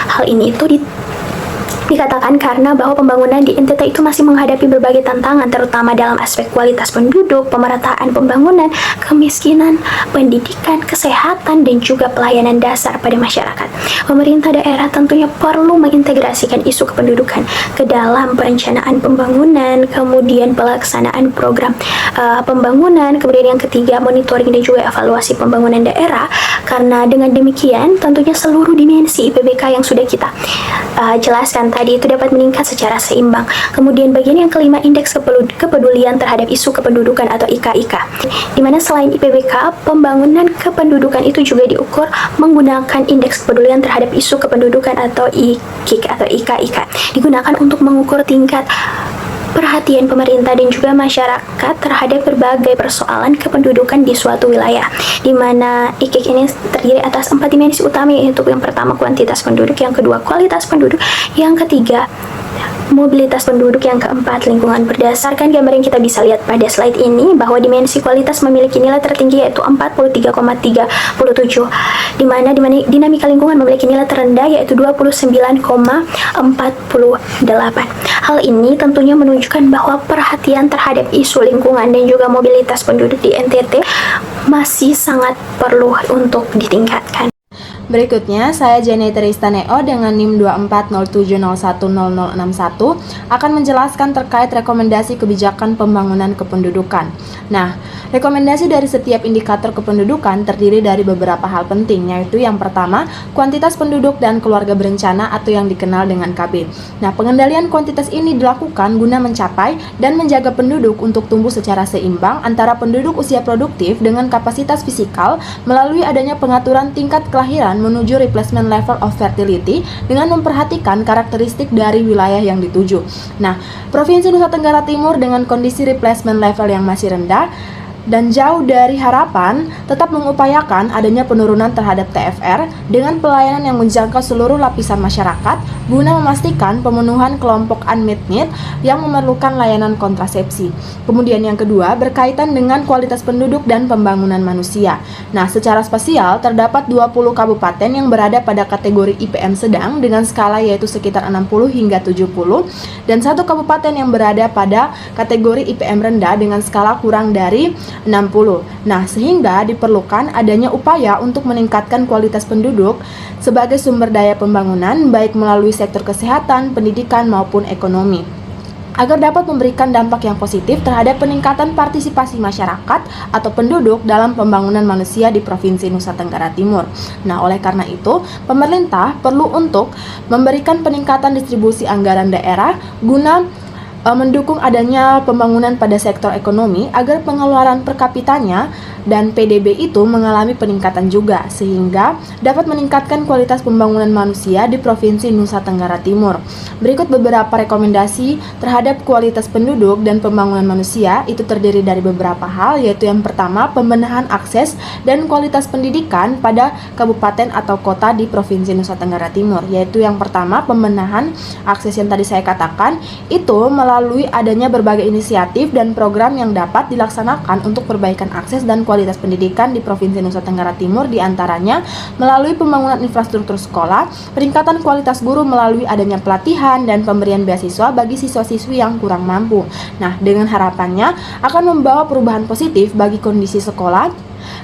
Hal ini itu dikatakan karena bahwa pembangunan di NTT itu masih menghadapi berbagai tantangan, terutama dalam aspek kualitas penduduk, pemerataan pembangunan, kemiskinan, pendidikan, kesehatan, dan juga pelayanan dasar pada masyarakat. Pemerintah daerah tentunya perlu mengintegrasikan isu kependudukan ke dalam perencanaan pembangunan, kemudian pelaksanaan program pembangunan, kemudian yang ketiga monitoring dan juga evaluasi pembangunan daerah, karena dengan demikian tentunya seluruh dimensi IPBK yang sudah kita jelaskan tadi itu dapat meningkat secara seimbang. Kemudian bagian yang kelima, indeks kepedulian terhadap isu kependudukan atau IKIK, di mana selain IPBK, pembangunan kependudukan itu juga diukur menggunakan indeks kepedulian terhadap isu kependudukan atau IKIK, digunakan untuk mengukur tingkat perhatian pemerintah dan juga masyarakat terhadap berbagai persoalan kependudukan di suatu wilayah, di mana IKIK ini terdiri atas 4 dimensi utama, yaitu yang pertama kuantitas penduduk, yang kedua kualitas penduduk, yang ketiga mobilitas penduduk, yang keempat lingkungan. Berdasarkan gambar yang kita bisa lihat pada slide ini, bahwa dimensi kualitas memiliki nilai tertinggi yaitu 43,37, di mana dinamika lingkungan memiliki nilai terendah yaitu 29,48. Hal ini tentunya menunjukkan bahwa perhatian terhadap isu lingkungan dan juga mobilitas penduduk di NTT masih sangat perlu untuk ditingkatkan. Berikutnya, saya Jenny Tristaneo dengan NIM 2407010061 akan menjelaskan terkait rekomendasi kebijakan pembangunan kependudukan. Nah, rekomendasi dari setiap indikator kependudukan terdiri dari beberapa hal penting, yaitu yang pertama, kuantitas penduduk dan keluarga berencana atau yang dikenal dengan KB. Nah, pengendalian kuantitas ini dilakukan guna mencapai dan menjaga penduduk untuk tumbuh secara seimbang antara penduduk usia produktif dengan kapasitas fisikal melalui adanya pengaturan tingkat kelahiran menuju replacement level of fertility dengan memperhatikan karakteristik dari wilayah yang dituju. Nah, Provinsi Nusa Tenggara Timur dengan kondisi replacement level yang masih rendah dan jauh dari harapan tetap mengupayakan adanya penurunan terhadap TFR dengan pelayanan yang menjangkau seluruh lapisan masyarakat guna memastikan pemenuhan kelompok unmet need yang memerlukan layanan kontrasepsi. Kemudian yang kedua berkaitan dengan kualitas penduduk dan pembangunan manusia. Nah, secara spasial terdapat 20 kabupaten yang berada pada kategori IPM sedang dengan skala yaitu sekitar 60 hingga 70 dan satu kabupaten yang berada pada kategori IPM rendah dengan skala kurang dari 60. Nah, sehingga diperlukan adanya upaya untuk meningkatkan kualitas penduduk sebagai sumber daya pembangunan baik melalui sektor kesehatan, pendidikan maupun ekonomi, agar dapat memberikan dampak yang positif terhadap peningkatan partisipasi masyarakat atau penduduk dalam pembangunan manusia di Provinsi Nusa Tenggara Timur. Nah, oleh karena itu, pemerintah perlu untuk memberikan peningkatan distribusi anggaran daerah guna mendukung adanya pembangunan pada sektor ekonomi agar pengeluaran per kapitanya dan PDB itu mengalami peningkatan juga sehingga dapat meningkatkan kualitas pembangunan manusia di Provinsi Nusa Tenggara Timur. Berikut beberapa rekomendasi terhadap kualitas penduduk dan pembangunan manusia itu terdiri dari beberapa hal, yaitu yang pertama pembenahan akses dan kualitas pendidikan pada kabupaten atau kota di Provinsi Nusa Tenggara Timur, yaitu yang pertama pembenahan akses yang tadi saya katakan itu melalui adanya berbagai inisiatif dan program yang dapat dilaksanakan untuk perbaikan akses dan kualitas pendidikan di Provinsi Nusa Tenggara Timur, diantaranya melalui pembangunan infrastruktur sekolah, peningkatan kualitas guru melalui adanya pelatihan dan pemberian beasiswa bagi siswa-siswi yang kurang mampu. Nah, dengan harapannya akan membawa perubahan positif bagi kondisi sekolah.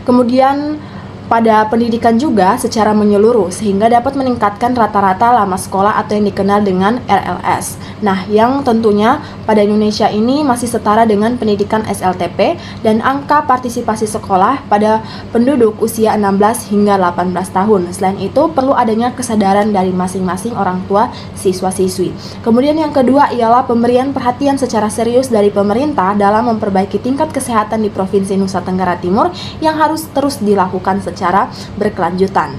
Kemudian pada pendidikan juga secara menyeluruh sehingga dapat meningkatkan rata-rata lama sekolah atau yang dikenal dengan RLS. Nah, yang tentunya pada Indonesia ini masih setara dengan pendidikan SLTP dan angka partisipasi sekolah pada penduduk usia 16 hingga 18 tahun. Selain itu, perlu adanya kesadaran dari masing-masing orang tua siswa-siswi. Kemudian yang kedua ialah pemberian perhatian secara serius dari pemerintah dalam memperbaiki tingkat kesehatan di Provinsi Nusa Tenggara Timur yang harus terus dilakukan secara berkelanjutan.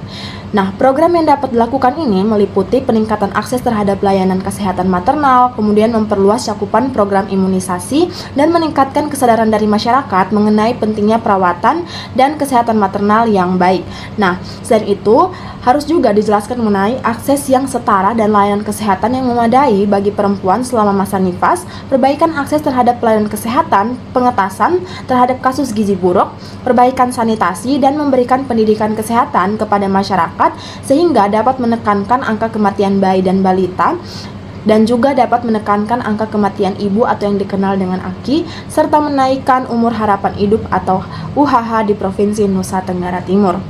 Nah, program yang dapat dilakukan ini meliputi peningkatan akses terhadap layanan kesehatan maternal, kemudian memperluas cakupan program imunisasi, dan meningkatkan kesadaran dari masyarakat mengenai pentingnya perawatan dan kesehatan maternal yang baik. Nah, selain itu, harus juga dijelaskan mengenai akses yang setara dan layanan kesehatan yang memadai bagi perempuan selama masa nifas, perbaikan akses terhadap pelayanan kesehatan, pengetasan terhadap kasus gizi buruk, perbaikan sanitasi, dan memberikan pendidikan kesehatan kepada masyarakat sehingga dapat menekankan angka kematian bayi dan balita dan juga dapat menekankan angka kematian ibu atau yang dikenal dengan AKI serta menaikkan umur harapan hidup atau UHH di Provinsi Nusa Tenggara Timur.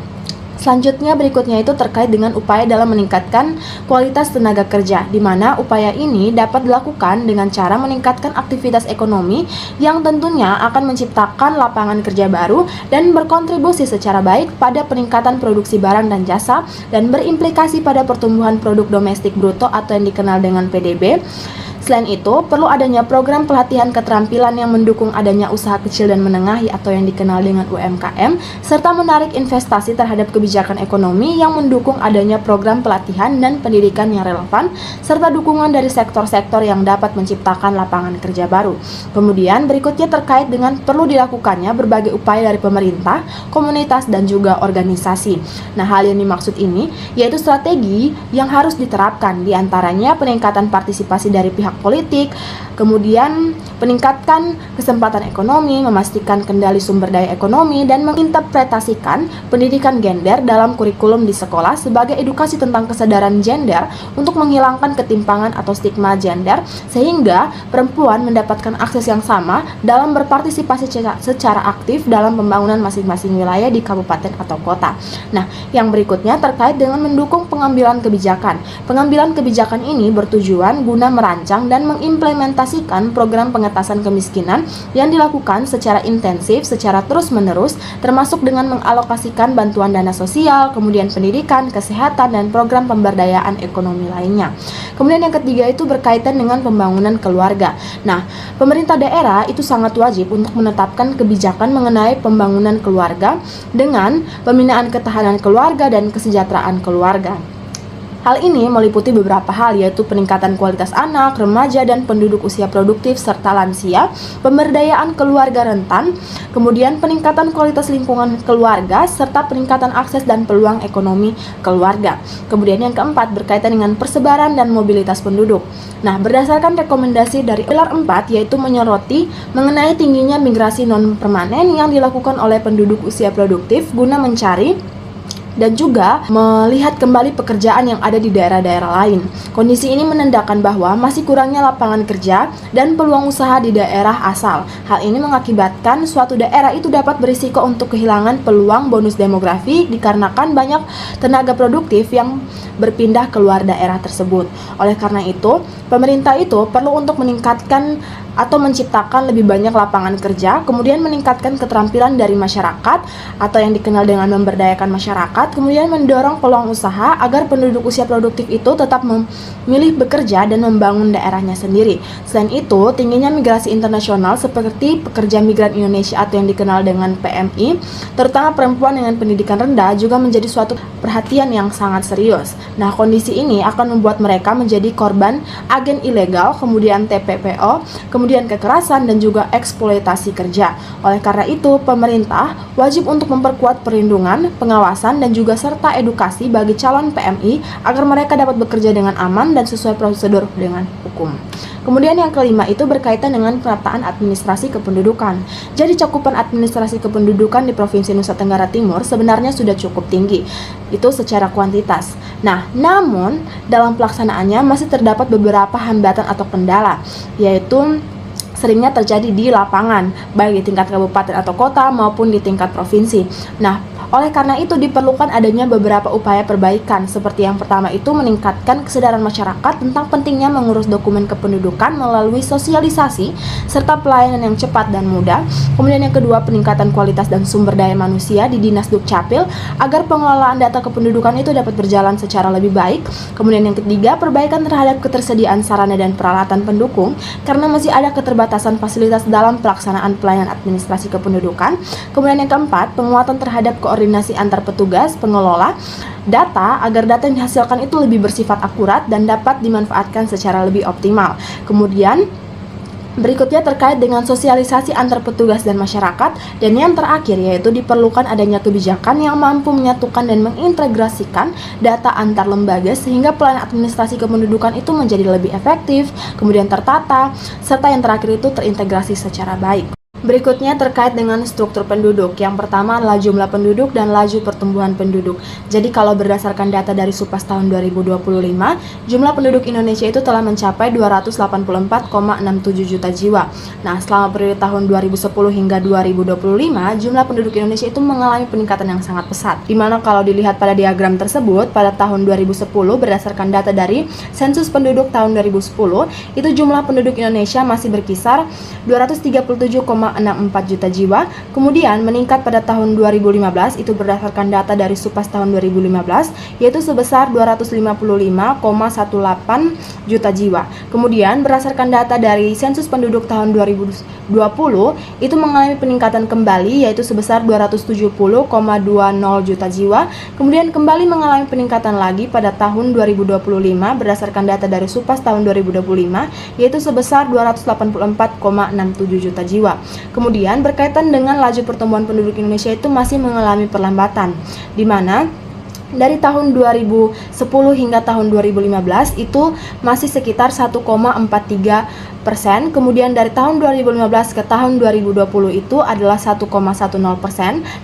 Selanjutnya berikutnya itu terkait dengan upaya dalam meningkatkan kualitas tenaga kerja, di mana upaya ini dapat dilakukan dengan cara meningkatkan aktivitas ekonomi yang tentunya akan menciptakan lapangan kerja baru dan berkontribusi secara baik pada peningkatan produksi barang dan jasa dan berimplikasi pada pertumbuhan produk domestik bruto atau yang dikenal dengan PDB. Selain itu, perlu adanya program pelatihan keterampilan yang mendukung adanya usaha kecil dan menengah atau yang dikenal dengan UMKM, serta menarik investasi terhadap kebijakan ekonomi yang mendukung adanya program pelatihan dan pendidikan yang relevan, serta dukungan dari sektor-sektor yang dapat menciptakan lapangan kerja baru. Kemudian berikutnya terkait dengan perlu dilakukannya berbagai upaya dari pemerintah, komunitas, dan juga organisasi. Nah, hal yang dimaksud ini yaitu strategi yang harus diterapkan, diantaranya peningkatan partisipasi dari pihak hak politik, kemudian peningkatkan kesempatan ekonomi, memastikan kendali sumber daya ekonomi, dan menginterpretasikan pendidikan gender dalam kurikulum di sekolah sebagai edukasi tentang kesadaran gender untuk menghilangkan ketimpangan atau stigma gender sehingga perempuan mendapatkan akses yang sama dalam berpartisipasi secara aktif dalam pembangunan masing-masing wilayah di kabupaten atau kota. Nah, yang berikutnya terkait dengan mendukung pengambilan kebijakan. Pengambilan kebijakan ini bertujuan guna merancang dan mengimplementasikan program pengentasan kemiskinan yang dilakukan secara intensif, secara terus-menerus, termasuk dengan mengalokasikan bantuan dana sosial, kemudian pendidikan, kesehatan, dan program pemberdayaan ekonomi lainnya. Kemudian yang ketiga itu berkaitan dengan pembangunan keluarga. Nah, pemerintah daerah itu sangat wajib untuk menetapkan kebijakan mengenai pembangunan keluarga dengan pembinaan ketahanan keluarga dan kesejahteraan keluarga. Hal ini meliputi beberapa hal, yaitu peningkatan kualitas anak, remaja, dan penduduk usia produktif serta lansia, pemberdayaan keluarga rentan, kemudian peningkatan kualitas lingkungan keluarga, serta peningkatan akses dan peluang ekonomi keluarga. Kemudian yang keempat berkaitan dengan persebaran dan mobilitas penduduk. Nah, berdasarkan rekomendasi dari pilar 4, yaitu menyoroti mengenai tingginya migrasi non-permanen yang dilakukan oleh penduduk usia produktif guna mencari dan juga melihat kembali pekerjaan yang ada di daerah-daerah lain. Kondisi ini menandakan bahwa masih kurangnya lapangan kerja dan peluang usaha di daerah asal. Hal ini mengakibatkan suatu daerah itu dapat berisiko untuk kehilangan peluang bonus demografi dikarenakan banyak tenaga produktif yang berpindah keluar daerah tersebut. Oleh karena itu, pemerintah itu perlu untuk meningkatkan atau menciptakan lebih banyak lapangan kerja, kemudian meningkatkan keterampilan dari masyarakat atau yang dikenal dengan memberdayakan masyarakat, kemudian mendorong peluang usaha agar penduduk usia produktif itu tetap memilih bekerja dan membangun daerahnya sendiri. Selain itu, tingginya migrasi internasional seperti pekerja migran Indonesia atau yang dikenal dengan PMI, terutama perempuan dengan pendidikan rendah juga menjadi suatu perhatian yang sangat serius. Nah, kondisi ini akan membuat mereka menjadi korban agen ilegal, kemudian TPPO, kemudian kekerasan dan juga eksploitasi kerja. Oleh karena itu, pemerintah wajib untuk memperkuat perlindungan, pengawasan, dan juga serta edukasi bagi calon PMI agar mereka dapat bekerja dengan aman dan sesuai prosedur dengan hukum. Kemudian yang kelima itu berkaitan dengan penataan administrasi kependudukan. Jadi cakupan administrasi kependudukan di Provinsi Nusa Tenggara Timur sebenarnya sudah cukup tinggi, itu secara kuantitas. Nah, namun dalam pelaksanaannya masih terdapat beberapa hambatan atau kendala, yaitu seringnya terjadi di lapangan, baik di tingkat kabupaten atau kota maupun di tingkat provinsi. Nah, oleh karena itu diperlukan adanya beberapa upaya perbaikan, seperti yang pertama itu meningkatkan kesadaran masyarakat tentang pentingnya mengurus dokumen kependudukan melalui sosialisasi serta pelayanan yang cepat dan mudah. Kemudian yang kedua, peningkatan kualitas dan sumber daya manusia di Dinas Dukcapil agar pengelolaan data kependudukan itu dapat berjalan secara lebih baik. Kemudian yang ketiga, perbaikan terhadap ketersediaan sarana dan peralatan pendukung karena masih ada keterbatasan fasilitas dalam pelaksanaan pelayanan administrasi kependudukan. Kemudian yang keempat, penguatan terhadap koordinasi antar petugas pengelola data agar data yang dihasilkan itu lebih bersifat akurat dan dapat dimanfaatkan secara lebih optimal. Kemudian berikutnya terkait dengan sosialisasi antar petugas dan masyarakat, dan yang terakhir yaitu diperlukan adanya kebijakan yang mampu menyatukan dan mengintegrasikan data antar lembaga sehingga pelayanan administrasi kependudukan itu menjadi lebih efektif, kemudian tertata, serta yang terakhir itu terintegrasi secara baik. Berikutnya terkait dengan struktur penduduk. Yang pertama adalah jumlah penduduk dan laju pertumbuhan penduduk. Jadi kalau berdasarkan data dari Supas tahun 2025, jumlah penduduk Indonesia itu telah mencapai 284,67 juta jiwa. Nah, selama periode tahun 2010 hingga 2025, jumlah penduduk Indonesia itu mengalami peningkatan yang sangat pesat. Dimana kalau dilihat pada diagram tersebut, pada tahun 2010 berdasarkan data dari Sensus Penduduk tahun 2010, itu jumlah penduduk Indonesia masih berkisar 237,64 juta jiwa, kemudian meningkat pada tahun 2015 itu berdasarkan data dari Supas tahun 2015 yaitu sebesar 255,18 juta jiwa. Kemudian berdasarkan data dari Sensus Penduduk tahun 2020 itu mengalami peningkatan kembali yaitu sebesar 270,20 juta jiwa, kemudian kembali mengalami peningkatan lagi pada tahun 2025 berdasarkan data dari Supas tahun 2025 yaitu sebesar 284,67 juta jiwa. Kemudian berkaitan dengan laju pertumbuhan penduduk Indonesia itu masih mengalami perlambatan, di mana dari tahun 2010 hingga tahun 2015 itu masih sekitar 1,43%, kemudian dari tahun 2015 ke tahun 2020 itu adalah 1,10%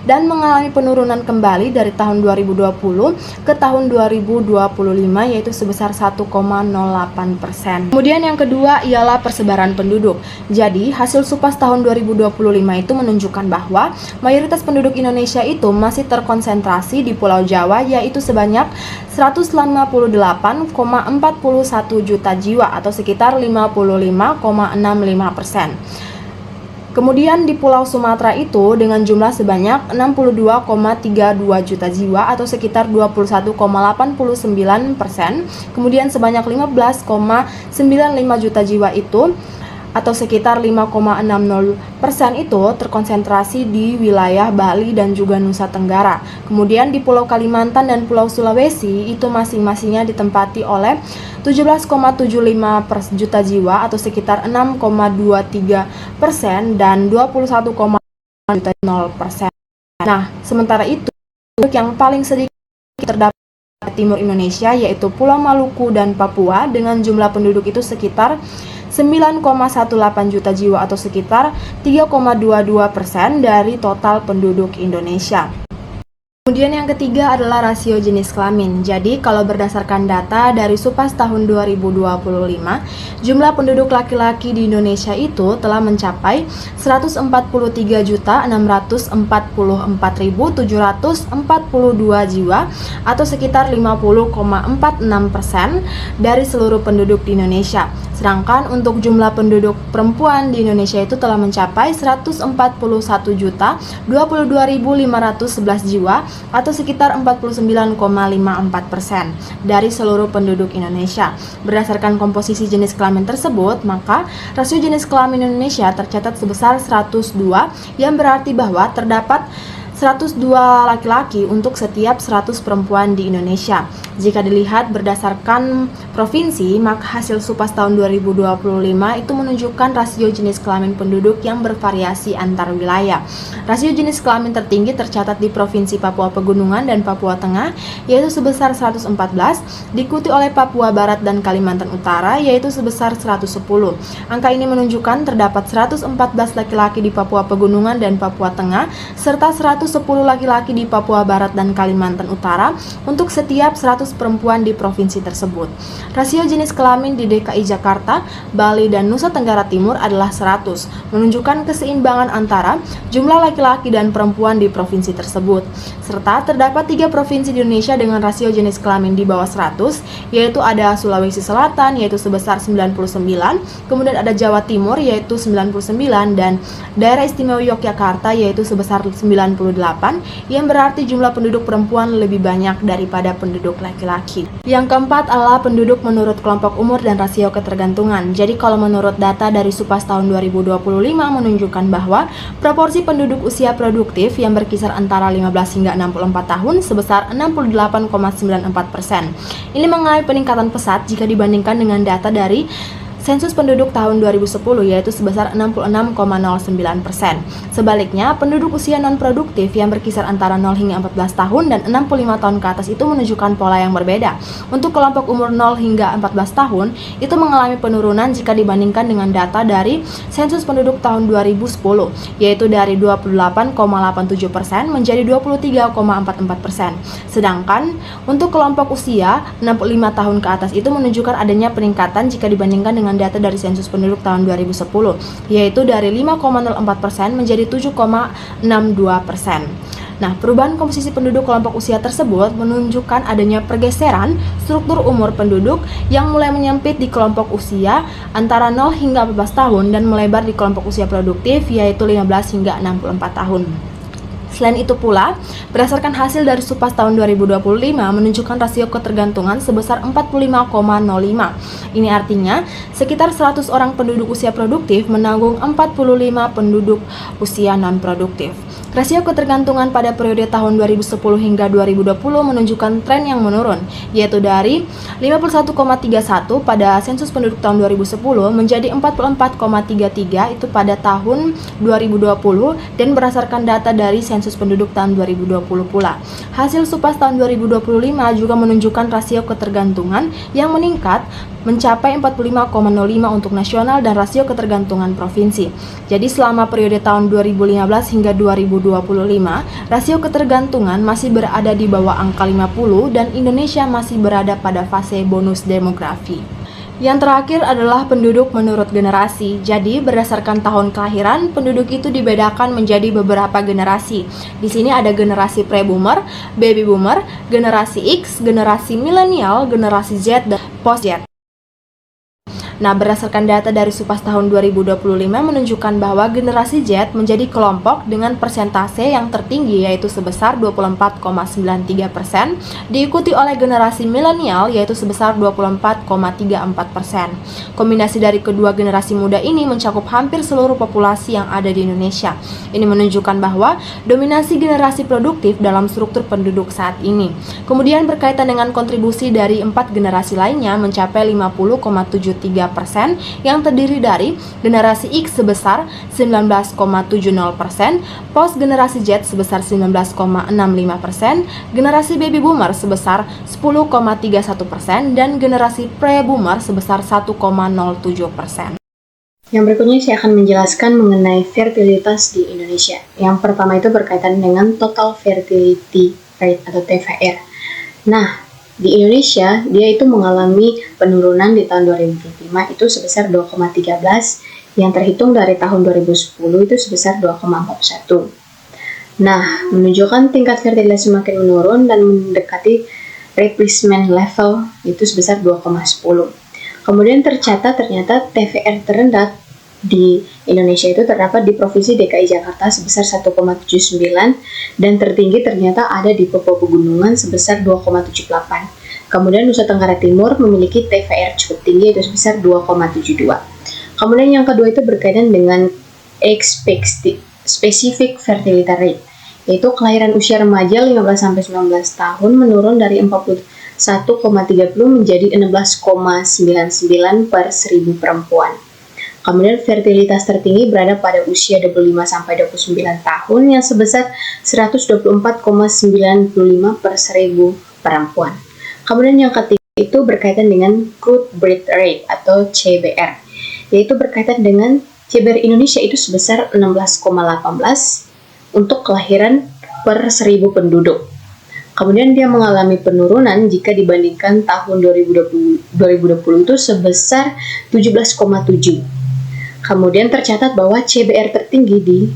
dan mengalami penurunan kembali dari tahun 2020 ke tahun 2025 yaitu sebesar 1,08%. Kemudian yang kedua ialah persebaran penduduk. Jadi hasil SUPAS tahun 2025 itu menunjukkan bahwa mayoritas penduduk Indonesia itu masih terkonsentrasi di Pulau Jawa yaitu sebanyak 158,41 juta jiwa atau sekitar 55,65%. Kemudian di Pulau Sumatera itu dengan jumlah sebanyak 62,32 juta jiwa atau sekitar 21,89%. Kemudian sebanyak 15,95 juta jiwa itu atau sekitar 5,60% itu terkonsentrasi di wilayah Bali dan juga Nusa Tenggara. Kemudian di Pulau Kalimantan dan Pulau Sulawesi itu masing-masingnya ditempati oleh 17,75 juta jiwa atau sekitar 6,23% dan 21,0%. Nah, sementara itu yang paling sedikit terdapat di timur Indonesia yaitu Pulau Maluku dan Papua dengan jumlah penduduk itu sekitar 9,18 juta jiwa atau sekitar 3,22% dari total penduduk Indonesia. Kemudian yang ketiga adalah rasio jenis kelamin. Jadi kalau berdasarkan data dari SUPAS tahun 2025, jumlah penduduk laki-laki di Indonesia itu telah mencapai 143.644.742 jiwa atau sekitar 50,46% dari seluruh penduduk di Indonesia. Sedangkan untuk jumlah penduduk perempuan di Indonesia itu telah mencapai 141.022.511 jiwa atau sekitar 49,54% dari seluruh penduduk Indonesia. Berdasarkan komposisi jenis kelamin tersebut, maka rasio jenis kelamin Indonesia tercatat sebesar 102 yang berarti bahwa terdapat 102 laki-laki untuk setiap 100 perempuan di Indonesia. Jika dilihat berdasarkan provinsi, maka hasil SUPAS tahun 2025 itu menunjukkan rasio jenis kelamin penduduk yang bervariasi antar wilayah. Rasio jenis kelamin tertinggi tercatat di Provinsi Papua Pegunungan dan Papua Tengah, yaitu sebesar 114, diikuti oleh Papua Barat dan Kalimantan Utara, yaitu sebesar 110. Angka ini menunjukkan terdapat 114 laki-laki di Papua Pegunungan dan Papua Tengah, serta 110 laki-laki di Papua Barat dan Kalimantan Utara untuk setiap 100 perempuan di provinsi tersebut. Rasio jenis kelamin di DKI Jakarta, Bali, dan Nusa Tenggara Timur adalah 100, menunjukkan keseimbangan antara jumlah laki-laki dan perempuan di provinsi tersebut. Serta terdapat 3 provinsi di Indonesia dengan rasio jenis kelamin di bawah 100, yaitu ada Sulawesi Selatan yaitu sebesar 99, kemudian ada Jawa Timur yaitu 99 dan Daerah Istimewa Yogyakarta yaitu sebesar 98, yang berarti jumlah penduduk perempuan lebih banyak daripada penduduk laki-laki. Yang keempat adalah penduduk menurut kelompok umur dan rasio ketergantungan. Jadi kalau menurut data dari SUPAS tahun 2025 menunjukkan bahwa proporsi penduduk usia produktif yang berkisar antara 15 hingga 64 tahun sebesar 68,94%. Ini mengalami peningkatan pesat jika dibandingkan dengan data dari sensus penduduk tahun 2010 yaitu sebesar 66,09%. Sebaliknya, penduduk usia non-produktif yang berkisar antara 0 hingga 14 tahun dan 65 tahun ke atas itu menunjukkan pola yang berbeda. Untuk kelompok umur 0 hingga 14 tahun itu mengalami penurunan jika dibandingkan dengan data dari sensus penduduk tahun 2010 yaitu dari 28,87% menjadi 23,44%. Sedangkan untuk kelompok usia 65 tahun ke atas itu menunjukkan adanya peningkatan jika dibandingkan dengan data dari sensus penduduk tahun 2010 yaitu dari 5,04% menjadi 7,62%. Nah, perubahan komposisi penduduk kelompok usia tersebut menunjukkan adanya pergeseran struktur umur penduduk yang mulai menyempit di kelompok usia antara 0 hingga 14 tahun dan melebar di kelompok usia produktif yaitu 15 hingga 64 tahun. Selain itu pula, berdasarkan hasil dari SUPAS tahun 2025 menunjukkan rasio ketergantungan sebesar 45,05. Ini artinya sekitar 100 orang penduduk usia produktif menanggung 45 penduduk usia non-produktif. Rasio ketergantungan pada periode tahun 2010 hingga 2020 menunjukkan tren yang menurun, yaitu dari 51,31 pada sensus penduduk tahun 2010 menjadi 44,33 itu pada tahun 2020 dan berdasarkan data dari sensus sensus penduduk tahun 2020 pula. Hasil Supas tahun 2025 juga menunjukkan rasio ketergantungan yang meningkat mencapai 45,05 untuk nasional dan rasio ketergantungan provinsi. Jadi selama periode tahun 2015 hingga 2025, rasio ketergantungan masih berada di bawah angka 50 dan Indonesia masih berada pada fase bonus demografi. Yang terakhir adalah penduduk menurut generasi. Jadi berdasarkan tahun kelahiran, penduduk itu dibedakan menjadi beberapa generasi. Di sini ada generasi pre-boomer, baby boomer, generasi X, generasi milenial, generasi Z, dan post-Z. Nah, berdasarkan data dari Supas tahun 2025 menunjukkan bahwa generasi Z menjadi kelompok dengan persentase yang tertinggi yaitu sebesar 24,93%, diikuti oleh generasi milenial yaitu sebesar 24,34%. Kombinasi dari kedua generasi muda ini mencakup hampir seluruh populasi yang ada di Indonesia. Ini menunjukkan bahwa dominasi generasi produktif dalam struktur penduduk saat ini. Kemudian berkaitan dengan kontribusi dari 4 generasi lainnya mencapai 50,73%, yang terdiri dari generasi X sebesar 19,70%, post generasi Z sebesar 19,65%, generasi baby boomer sebesar 10,31%, dan generasi pre-boomer sebesar 1,07%. Yang berikutnya saya akan menjelaskan mengenai fertilitas di Indonesia. Yang pertama itu berkaitan dengan total fertility rate atau TFR. Nah, di Indonesia, dia itu mengalami penurunan di tahun 2025 itu sebesar 2,13, yang terhitung dari tahun 2010 itu sebesar 2,41. Nah, menunjukkan tingkat fertilitas semakin menurun dan mendekati replacement level itu sebesar 2,10. Kemudian ternyata TFR terendah di Indonesia itu terdapat di Provinsi DKI Jakarta sebesar 1,79 dan tertinggi ternyata ada di Papua Pegunungan sebesar 2,78. Kemudian Nusa Tenggara Timur memiliki TFR cukup tinggi yaitu sebesar 2,72. Kemudian yang kedua itu berkaitan dengan specific fertility rate, yaitu kelahiran usia remaja 15-19 tahun menurun dari 41,30 menjadi 16,99 per 1000 perempuan. Kemudian fertilitas tertinggi berada pada usia 25-29 tahun yang sebesar 124,95 per 1000 perempuan. Kemudian yang ketiga itu berkaitan dengan crude birth rate atau CBR, yaitu berkaitan dengan CBR Indonesia itu sebesar 16,18 untuk kelahiran per 1000 penduduk. Kemudian dia mengalami penurunan jika dibandingkan tahun 2020 itu sebesar 17,7. Kemudian tercatat bahwa CBR tertinggi di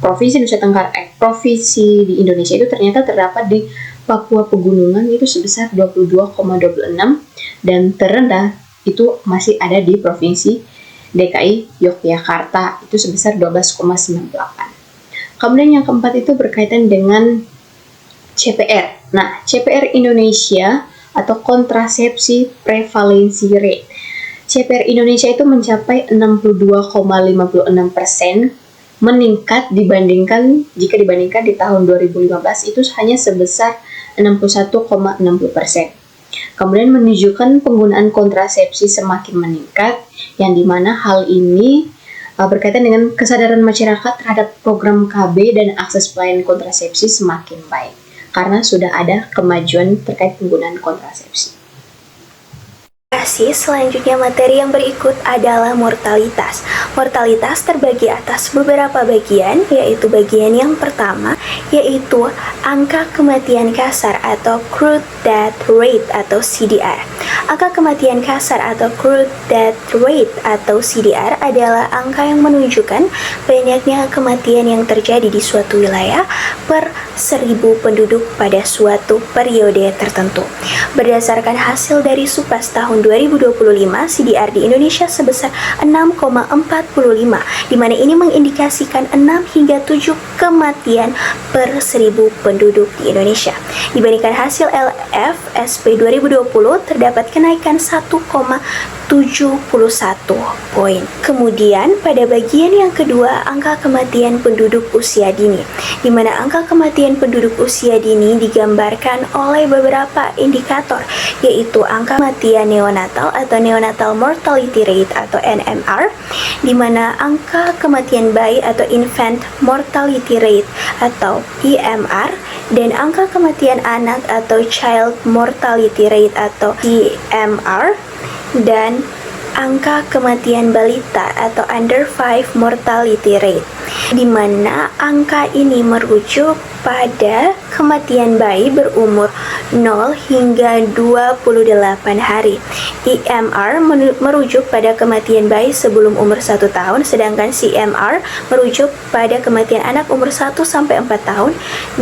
Provinsi Nusa Tenggara provinsi di Indonesia itu ternyata terdapat di Papua Pegunungan itu sebesar 22,26 dan terendah itu masih ada di Provinsi DKI Yogyakarta itu sebesar 12,98. Kemudian yang keempat itu berkaitan dengan CPR. Nah, CPR Indonesia atau kontrasepsi prevalensi rate. CPR Indonesia itu mencapai 62,56%, meningkat jika dibandingkan di tahun 2015 itu hanya sebesar 61,60%. Kemudian menunjukkan penggunaan kontrasepsi semakin meningkat, yang dimana hal ini berkaitan dengan kesadaran masyarakat terhadap program KB dan akses pelayanan kontrasepsi semakin baik, karena sudah ada kemajuan terkait penggunaan kontrasepsi. Selanjutnya materi yang berikut adalah mortalitas. Mortalitas terbagi atas beberapa bagian, yaitu bagian yang pertama yaitu angka kematian kasar atau crude death rate atau CDR. Angka kematian kasar atau crude death rate atau CDR adalah angka yang menunjukkan banyaknya kematian yang terjadi di suatu wilayah per 1000 penduduk pada suatu periode tertentu. Berdasarkan hasil dari Supas tahun 2025, CDR di Indonesia sebesar 6,45, di mana ini mengindikasikan 6 hingga 7 kematian per 1000 penduduk di Indonesia. Dibandingkan hasil LF LFSP 2020 terdapat kenaikan 1,71 poin. Kemudian pada bagian yang kedua, angka kematian penduduk usia dini, di mana angka kematian penduduk usia dini digambarkan oleh beberapa indikator, yaitu angka kematian neonatal atau neonatal mortality rate atau NMR, di mana angka kematian bayi atau infant mortality rate atau IMR, dan angka kematian anak atau child mortality rate atau CMR, dan angka kematian balita atau under 5 mortality rate, di mana angka ini merujuk pada kematian bayi berumur 0 hingga 28 hari. IMR merujuk pada kematian bayi sebelum umur 1 tahun, sedangkan CMR merujuk pada kematian anak umur 1 sampai 4 tahun,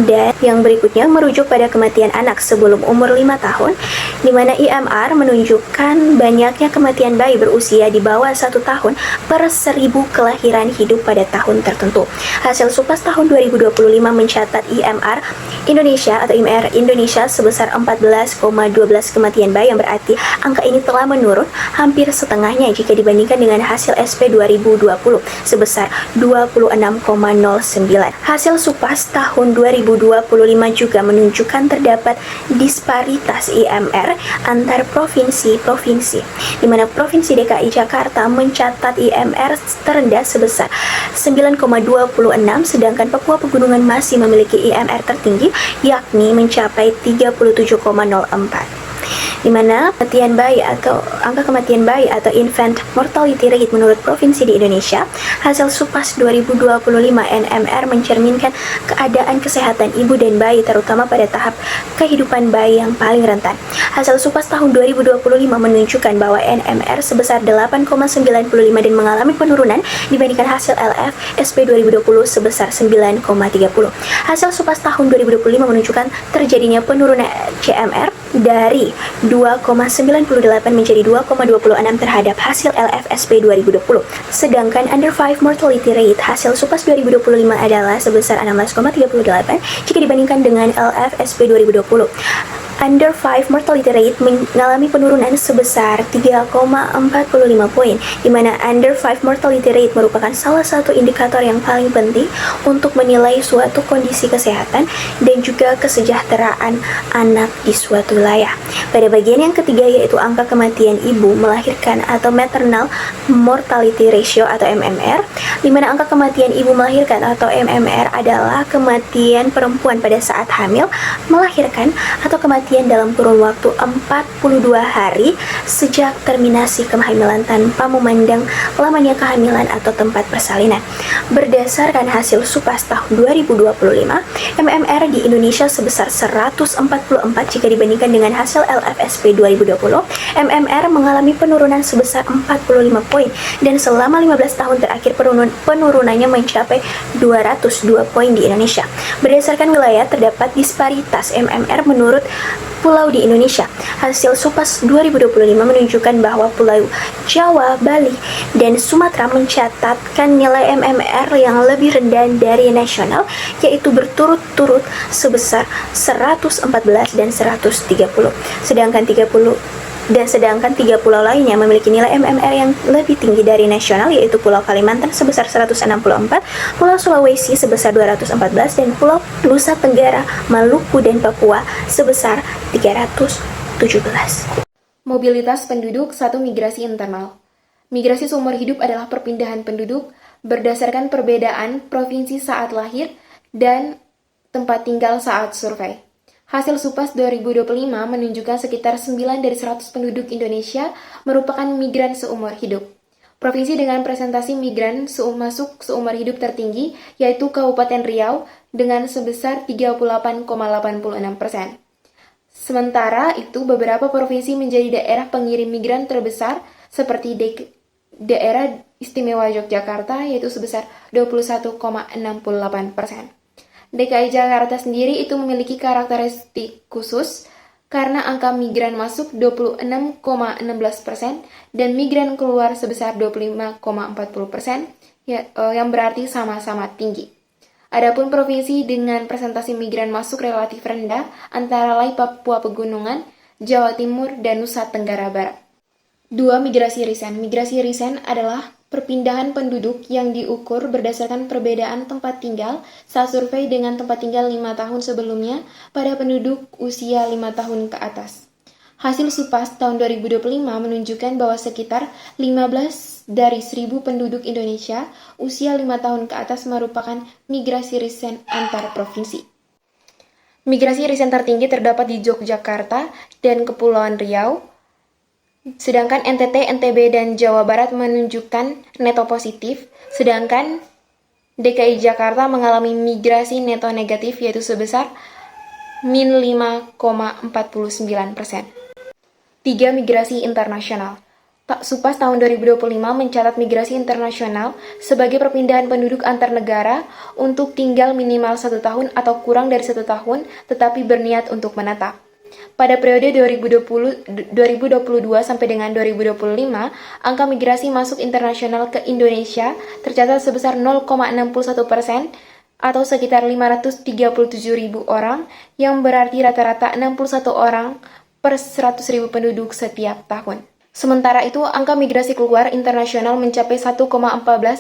dan yang berikutnya merujuk pada kematian anak sebelum umur 5 tahun, di mana IMR menunjukkan banyaknya kematian bayi berusia di bawah 1 tahun per 1000 kelahiran hidup pada tahun tertentu. Hasil SUPAS tahun 2025 mencatat IMR Indonesia atau IMR Indonesia sebesar 14,12 kematian bayi, yang berarti angka ini telah menurun hampir setengahnya jika dibandingkan dengan hasil SP 2020 sebesar 26,09. Hasil SUPAS tahun 2025 juga menunjukkan terdapat disparitas IMR antar provinsi-provinsi, di mana Provinsi DKI Jakarta mencatat IMR terendah sebesar 9,26, sedangkan Papua Pegunungan masih memiliki IMR tertinggi, yakni mencapai 37,04. Di mana kematian bayi atau angka kematian bayi atau infant mortality rate menurut provinsi di Indonesia, hasil SUPAS 2025 NMR mencerminkan keadaan kesehatan ibu dan bayi terutama pada tahap kehidupan bayi yang paling rentan. Hasil SUPAS tahun 2025 menunjukkan bahwa NMR sebesar 8,95 dan mengalami penurunan dibandingkan hasil LF SP 2020 sebesar 9,30. Hasil SUPAS tahun 2025 menunjukkan terjadinya penurunan CMR dari 2,98 menjadi 2,26 terhadap hasil LFSP 2020. Sedangkan under 5 mortality rate hasil SUPAS 2025 adalah sebesar 16,38 jika dibandingkan dengan LFSP 2020. Under 5 mortality rate mengalami penurunan sebesar 3,45 poin, di mana under 5 mortality rate merupakan salah satu indikator yang paling penting untuk menilai suatu kondisi kesehatan dan juga kesejahteraan anak di suatu wilayah. Pada bagian yang ketiga, yaitu angka kematian ibu melahirkan atau maternal mortality ratio atau MMR, di mana angka kematian ibu melahirkan atau MMR adalah kematian perempuan pada saat hamil, melahirkan, atau kematian dalam kurun waktu 42 hari sejak terminasi kehamilan tanpa memandang lamanya kehamilan atau tempat persalinan. Berdasarkan hasil SUPAS tahun 2025, MMR di Indonesia sebesar 144 jika dibandingkan dengan hasil LFSP 2020. MMR mengalami penurunan sebesar 45 poin dan selama 15 tahun terakhir penurunannya mencapai 202 poin di Indonesia. Berdasarkan wilayah terdapat disparitas MMR menurut pulau di Indonesia. Hasil SUPAS 2025 menunjukkan bahwa Pulau Jawa, Bali, dan Sumatera mencatatkan nilai MMR yang lebih rendah dari nasional, yaitu berturut-turut sebesar 114 dan 130. Sedangkan 3 pulau lainnya memiliki nilai MMR yang lebih tinggi dari nasional, yaitu Pulau Kalimantan sebesar 164, Pulau Sulawesi sebesar 214, dan Pulau Nusa Tenggara, Maluku, dan Papua sebesar 317. Mobilitas penduduk satu migrasi internal. Migrasi seumur hidup adalah perpindahan penduduk berdasarkan perbedaan provinsi saat lahir dan tempat tinggal saat survei. Hasil SUPAS 2025 menunjukkan sekitar 9 dari 100 penduduk Indonesia merupakan migran seumur hidup. Provinsi dengan presentasi migran masuk seumur hidup tertinggi yaitu Kabupaten Riau dengan sebesar 38,86%. Sementara itu, beberapa provinsi menjadi daerah pengirim migran terbesar seperti daerah istimewa Yogyakarta yaitu sebesar 21,68%. DKI Jakarta sendiri itu memiliki karakteristik khusus karena angka migran masuk 26,16% dan migran keluar sebesar 25,40%, yang berarti sama-sama tinggi. Adapun provinsi dengan presentasi migran masuk relatif rendah antara lain Papua Pegunungan Jawa Timur, dan Nusa Tenggara Barat. 2. Migrasi resen. Migrasi resen adalah perpindahan penduduk yang diukur berdasarkan perbedaan tempat tinggal saat survei dengan tempat tinggal 5 tahun sebelumnya pada penduduk usia 5 tahun ke atas. Hasil SUPAS tahun 2025 menunjukkan bahwa sekitar 15 dari 1.000 penduduk Indonesia usia 5 tahun ke atas merupakan migrasi resen antar provinsi. Migrasi resen tertinggi terdapat di Yogyakarta dan Kepulauan Riau, sedangkan NTT, NTB, dan Jawa Barat menunjukkan neto positif, sedangkan DKI Jakarta mengalami migrasi neto negatif yaitu sebesar min 5,49%. 3. Migrasi internasional. SUPAS tahun 2025 mencatat migrasi internasional sebagai perpindahan penduduk antar negara untuk tinggal minimal 1 tahun atau kurang dari 1 tahun tetapi berniat untuk menetap. Pada periode 2022 sampai dengan 2025, angka migrasi masuk internasional ke Indonesia tercatat sebesar 0,61% atau sekitar 537.000 orang, yang berarti rata-rata 61 orang per 100.000 penduduk setiap tahun. Sementara itu, angka migrasi keluar internasional mencapai 1,14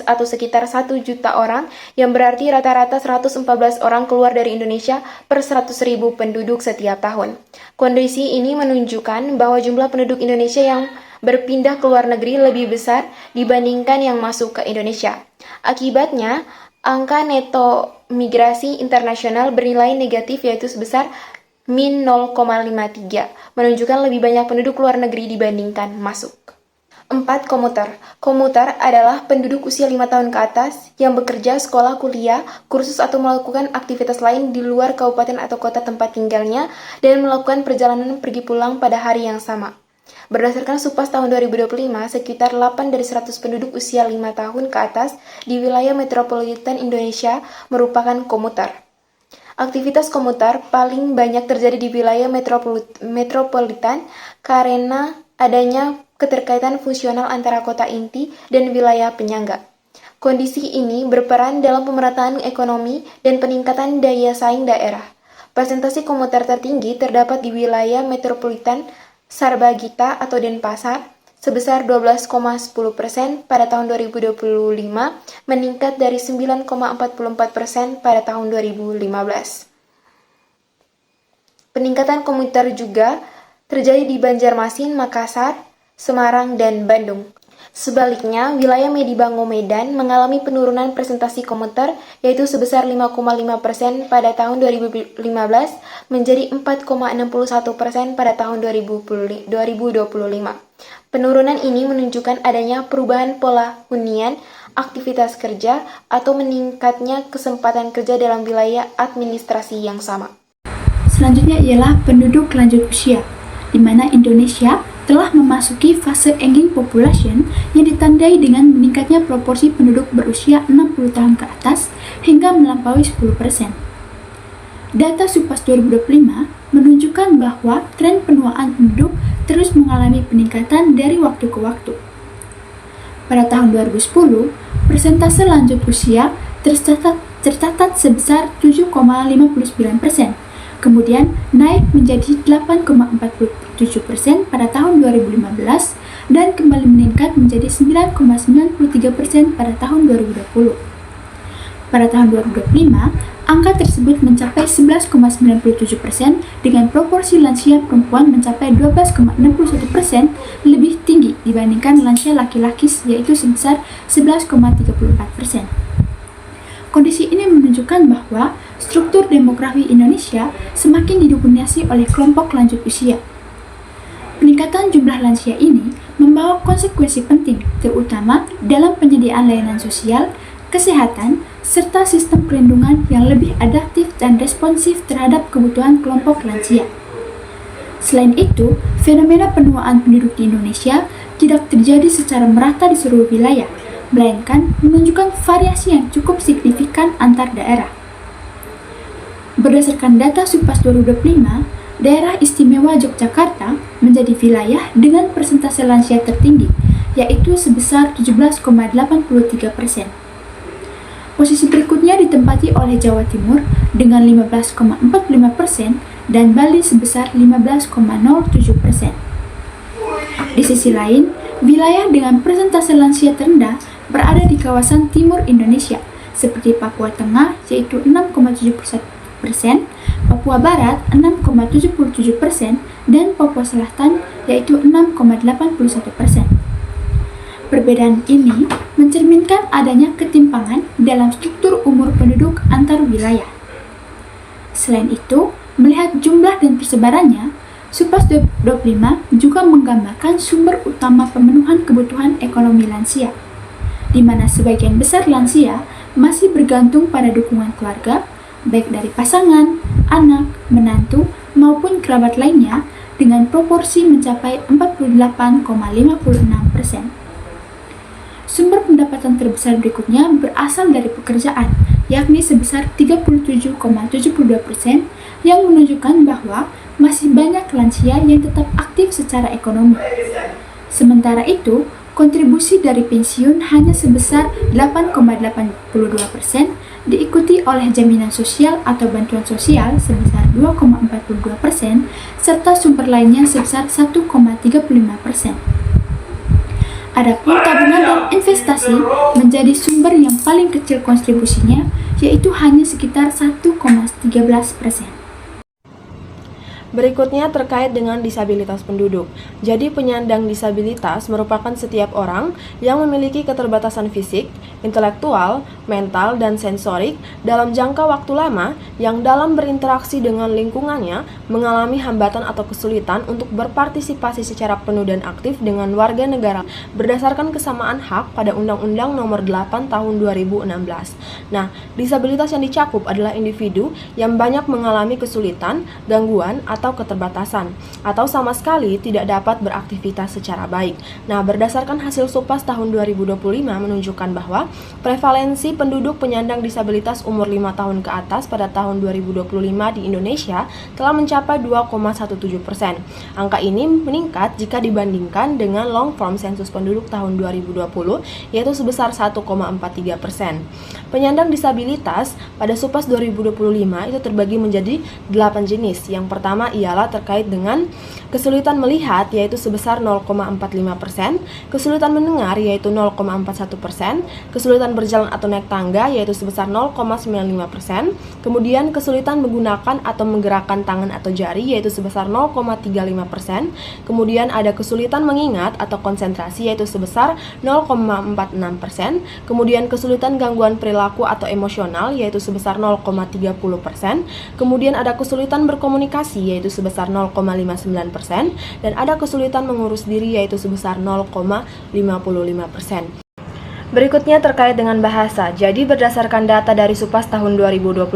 atau sekitar 1 juta orang, yang berarti rata-rata 114 orang keluar dari Indonesia per 100.000 penduduk setiap tahun. Kondisi ini menunjukkan bahwa jumlah penduduk Indonesia yang berpindah ke luar negeri lebih besar dibandingkan yang masuk ke Indonesia. Akibatnya, angka neto migrasi internasional bernilai negatif yaitu sebesar min 0,53, menunjukkan lebih banyak penduduk luar negeri dibandingkan masuk. 4. Komuter. Komuter adalah penduduk usia 5 tahun ke atas yang bekerja, sekolah, kuliah, kursus atau melakukan aktivitas lain di luar kabupaten atau kota tempat tinggalnya dan melakukan perjalanan pergi pulang pada hari yang sama. Berdasarkan SUPAS tahun 2025, sekitar 8 dari 100 penduduk usia 5 tahun ke atas di wilayah metropolitan Indonesia merupakan komuter. Aktivitas komuter paling banyak terjadi di wilayah metropolitan karena adanya keterkaitan fungsional antara kota inti dan wilayah penyangga. Kondisi ini berperan dalam pemerataan ekonomi dan peningkatan daya saing daerah. Presentasi komuter tertinggi terdapat di wilayah metropolitan Sarbagita atau Denpasar, sebesar 12,10% pada tahun 2025, meningkat dari 9,44% pada tahun 2015. Peningkatan komuter juga terjadi di Banjarmasin, Makassar, Semarang, dan Bandung. Sebaliknya, wilayah Medibango Medan mengalami penurunan presentasi komuter yaitu sebesar 5,5% pada tahun 2015 menjadi 4,61% pada tahun 2025. Penurunan ini menunjukkan adanya perubahan pola hunian, aktivitas kerja, atau meningkatnya kesempatan kerja dalam wilayah administrasi yang sama. Selanjutnya ialah penduduk lanjut usia, di mana Indonesia telah memasuki fase aging population yang ditandai dengan meningkatnya proporsi penduduk berusia 60 tahun ke atas hingga melampaui 10%. Data SUPAS 2025 menunjukkan bahwa tren penuaan penduduk terus mengalami peningkatan dari waktu ke waktu. Pada tahun 2010, persentase lanjut usia tercatat sebesar 7,59%. Kemudian naik menjadi 8,47% pada tahun 2015 dan kembali meningkat menjadi 9,93% pada tahun 2020. Pada tahun 2025, angka tersebut mencapai 11,97% dengan proporsi lansia perempuan mencapai 12,61%, lebih tinggi dibandingkan lansia laki-laki yaitu sebesar 11,34%. Kondisi ini menunjukkan bahwa struktur demografi Indonesia semakin didominasi oleh kelompok lanjut usia. Peningkatan jumlah lansia ini membawa konsekuensi penting, terutama dalam penyediaan layanan sosial, kesehatan, serta sistem perlindungan yang lebih adaptif dan responsif terhadap kebutuhan kelompok lansia. Selain itu, fenomena penuaan penduduk di Indonesia tidak terjadi secara merata di seluruh wilayah, melainkan menunjukkan variasi yang cukup signifikan antar daerah. Berdasarkan data SUPAS 2025, daerah istimewa Yogyakarta menjadi wilayah dengan persentase lansia tertinggi, yaitu sebesar 17,83%. Posisi berikutnya ditempati oleh Jawa Timur dengan 15,45% dan Bali sebesar 15,07%. Di sisi lain, wilayah dengan persentase lansia terendah berada di kawasan timur Indonesia, seperti Papua Tengah yaitu 6,71%, Papua Barat 6,77%, dan Papua Selatan yaitu 6,81%. Perbedaan ini mencerminkan adanya ketimpangan dalam struktur umur penduduk antar wilayah. Selain itu, melihat jumlah dan persebarannya, Supas 25 juga menggambarkan sumber utama pemenuhan kebutuhan ekonomi lansia, di mana sebagian besar lansia masih bergantung pada dukungan keluarga, baik dari pasangan, anak, menantu, maupun kerabat lainnya, dengan proporsi mencapai 48,56%. Sumber pendapatan terbesar berikutnya berasal dari pekerjaan, yakni sebesar 37,72%, yang menunjukkan bahwa masih banyak lansia yang tetap aktif secara ekonomi. Sementara itu, kontribusi dari pensiun hanya sebesar 8,82%, diikuti oleh jaminan sosial atau bantuan sosial sebesar 2,42%, serta sumber lainnya sebesar 1,35%. Adapun tabungan dan investasi menjadi sumber yang paling kecil kontribusinya, yaitu hanya sekitar 1,13%. Berikutnya terkait dengan disabilitas penduduk. Jadi penyandang disabilitas merupakan setiap orang yang memiliki keterbatasan fisik, intelektual, mental, dan sensorik dalam jangka waktu lama yang dalam berinteraksi dengan lingkungannya mengalami hambatan atau kesulitan untuk berpartisipasi secara penuh dan aktif dengan warga negara berdasarkan kesamaan hak pada Undang-Undang Nomor 8 Tahun 2016. Nah, disabilitas yang dicakup adalah individu yang banyak mengalami kesulitan, gangguan, atau keterbatasan, atau sama sekali tidak dapat beraktivitas secara baik. Nah, berdasarkan hasil Supas tahun 2025 menunjukkan bahwa prevalensi penduduk penyandang disabilitas umur 5 tahun ke atas pada tahun 2025 di Indonesia telah mencapai 2,17%. Angka ini meningkat jika dibandingkan dengan long form sensus penduduk tahun 2020, yaitu sebesar 1,43%. Penyandang disabilitas pada Supas 2025 itu terbagi menjadi 8 jenis. Yang pertama ialah terkait dengan kesulitan melihat, yaitu sebesar 0,45%, kesulitan mendengar, yaitu 0,41%, kesulitan berjalan atau naik tangga, yaitu sebesar 0,95%, kemudian kesulitan menggunakan atau menggerakkan tangan atau jari, yaitu sebesar 0,35%, kemudian ada kesulitan mengingat atau konsentrasi, yaitu sebesar 0,46%, kemudian kesulitan gangguan perilaku atau emosional, yaitu sebesar 0,30%, kemudian ada kesulitan berkomunikasi, yaitu sebesar 0,59%, dan ada kesulitan mengurus diri, yaitu sebesar 0,55%. Berikutnya terkait dengan bahasa. Jadi berdasarkan data dari Supas tahun 2025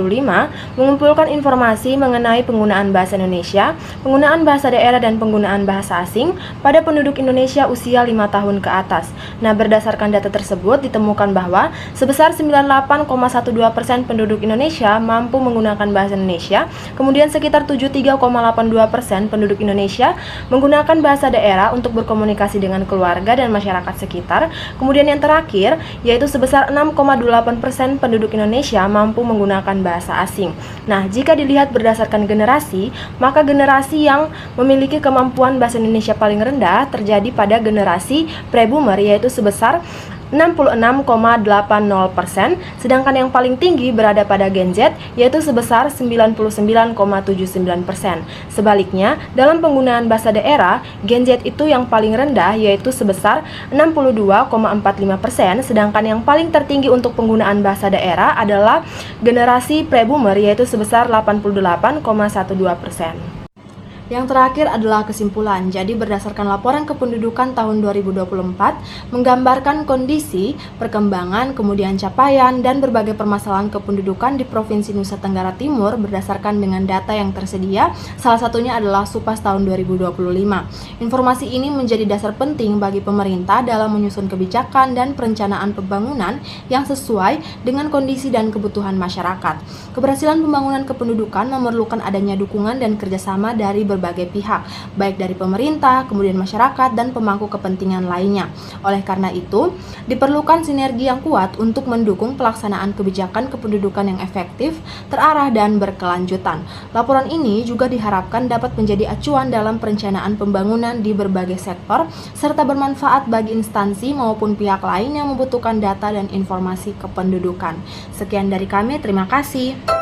mengumpulkan informasi mengenai penggunaan bahasa Indonesia, penggunaan bahasa daerah dan penggunaan bahasa asing pada penduduk Indonesia usia 5 tahun ke atas. Nah, berdasarkan data tersebut ditemukan bahwa sebesar 98,12% penduduk Indonesia mampu menggunakan bahasa Indonesia, kemudian sekitar 73,82% penduduk Indonesia menggunakan bahasa daerah untuk berkomunikasi dengan keluarga dan masyarakat sekitar. Kemudian yang terakhir yaitu sebesar 6,28% penduduk Indonesia mampu menggunakan bahasa asing. Nah, jika dilihat berdasarkan generasi, maka generasi yang memiliki kemampuan bahasa Indonesia paling rendah terjadi pada generasi pre-boomer, yaitu sebesar 66,80%, sedangkan yang paling tinggi berada pada Gen Z, yaitu sebesar 99,79%. Sebaliknya, dalam penggunaan bahasa daerah, Gen Z itu yang paling rendah, yaitu sebesar 62,45%, sedangkan yang paling tertinggi untuk penggunaan bahasa daerah adalah generasi pre-boomer, yaitu sebesar 88,12%. Yang terakhir adalah kesimpulan. Jadi berdasarkan laporan kependudukan tahun 2024 menggambarkan kondisi, perkembangan, kemudian capaian dan berbagai permasalahan kependudukan di Provinsi Nusa Tenggara Timur berdasarkan dengan data yang tersedia. Salah satunya adalah Supas tahun 2025. Informasi ini menjadi dasar penting bagi pemerintah dalam menyusun kebijakan dan perencanaan pembangunan yang sesuai dengan kondisi dan kebutuhan masyarakat. Keberhasilan pembangunan kependudukan memerlukan adanya dukungan dan kerjasama dari berbagai berbagai pihak, baik dari pemerintah, kemudian masyarakat, dan pemangku kepentingan lainnya. Oleh karena itu, diperlukan sinergi yang kuat untuk mendukung pelaksanaan kebijakan kependudukan yang efektif, terarah, dan berkelanjutan. Laporan ini juga diharapkan dapat menjadi acuan dalam perencanaan pembangunan di berbagai sektor, serta bermanfaat bagi instansi maupun pihak lain yang membutuhkan data dan informasi kependudukan. Sekian dari kami, terima kasih.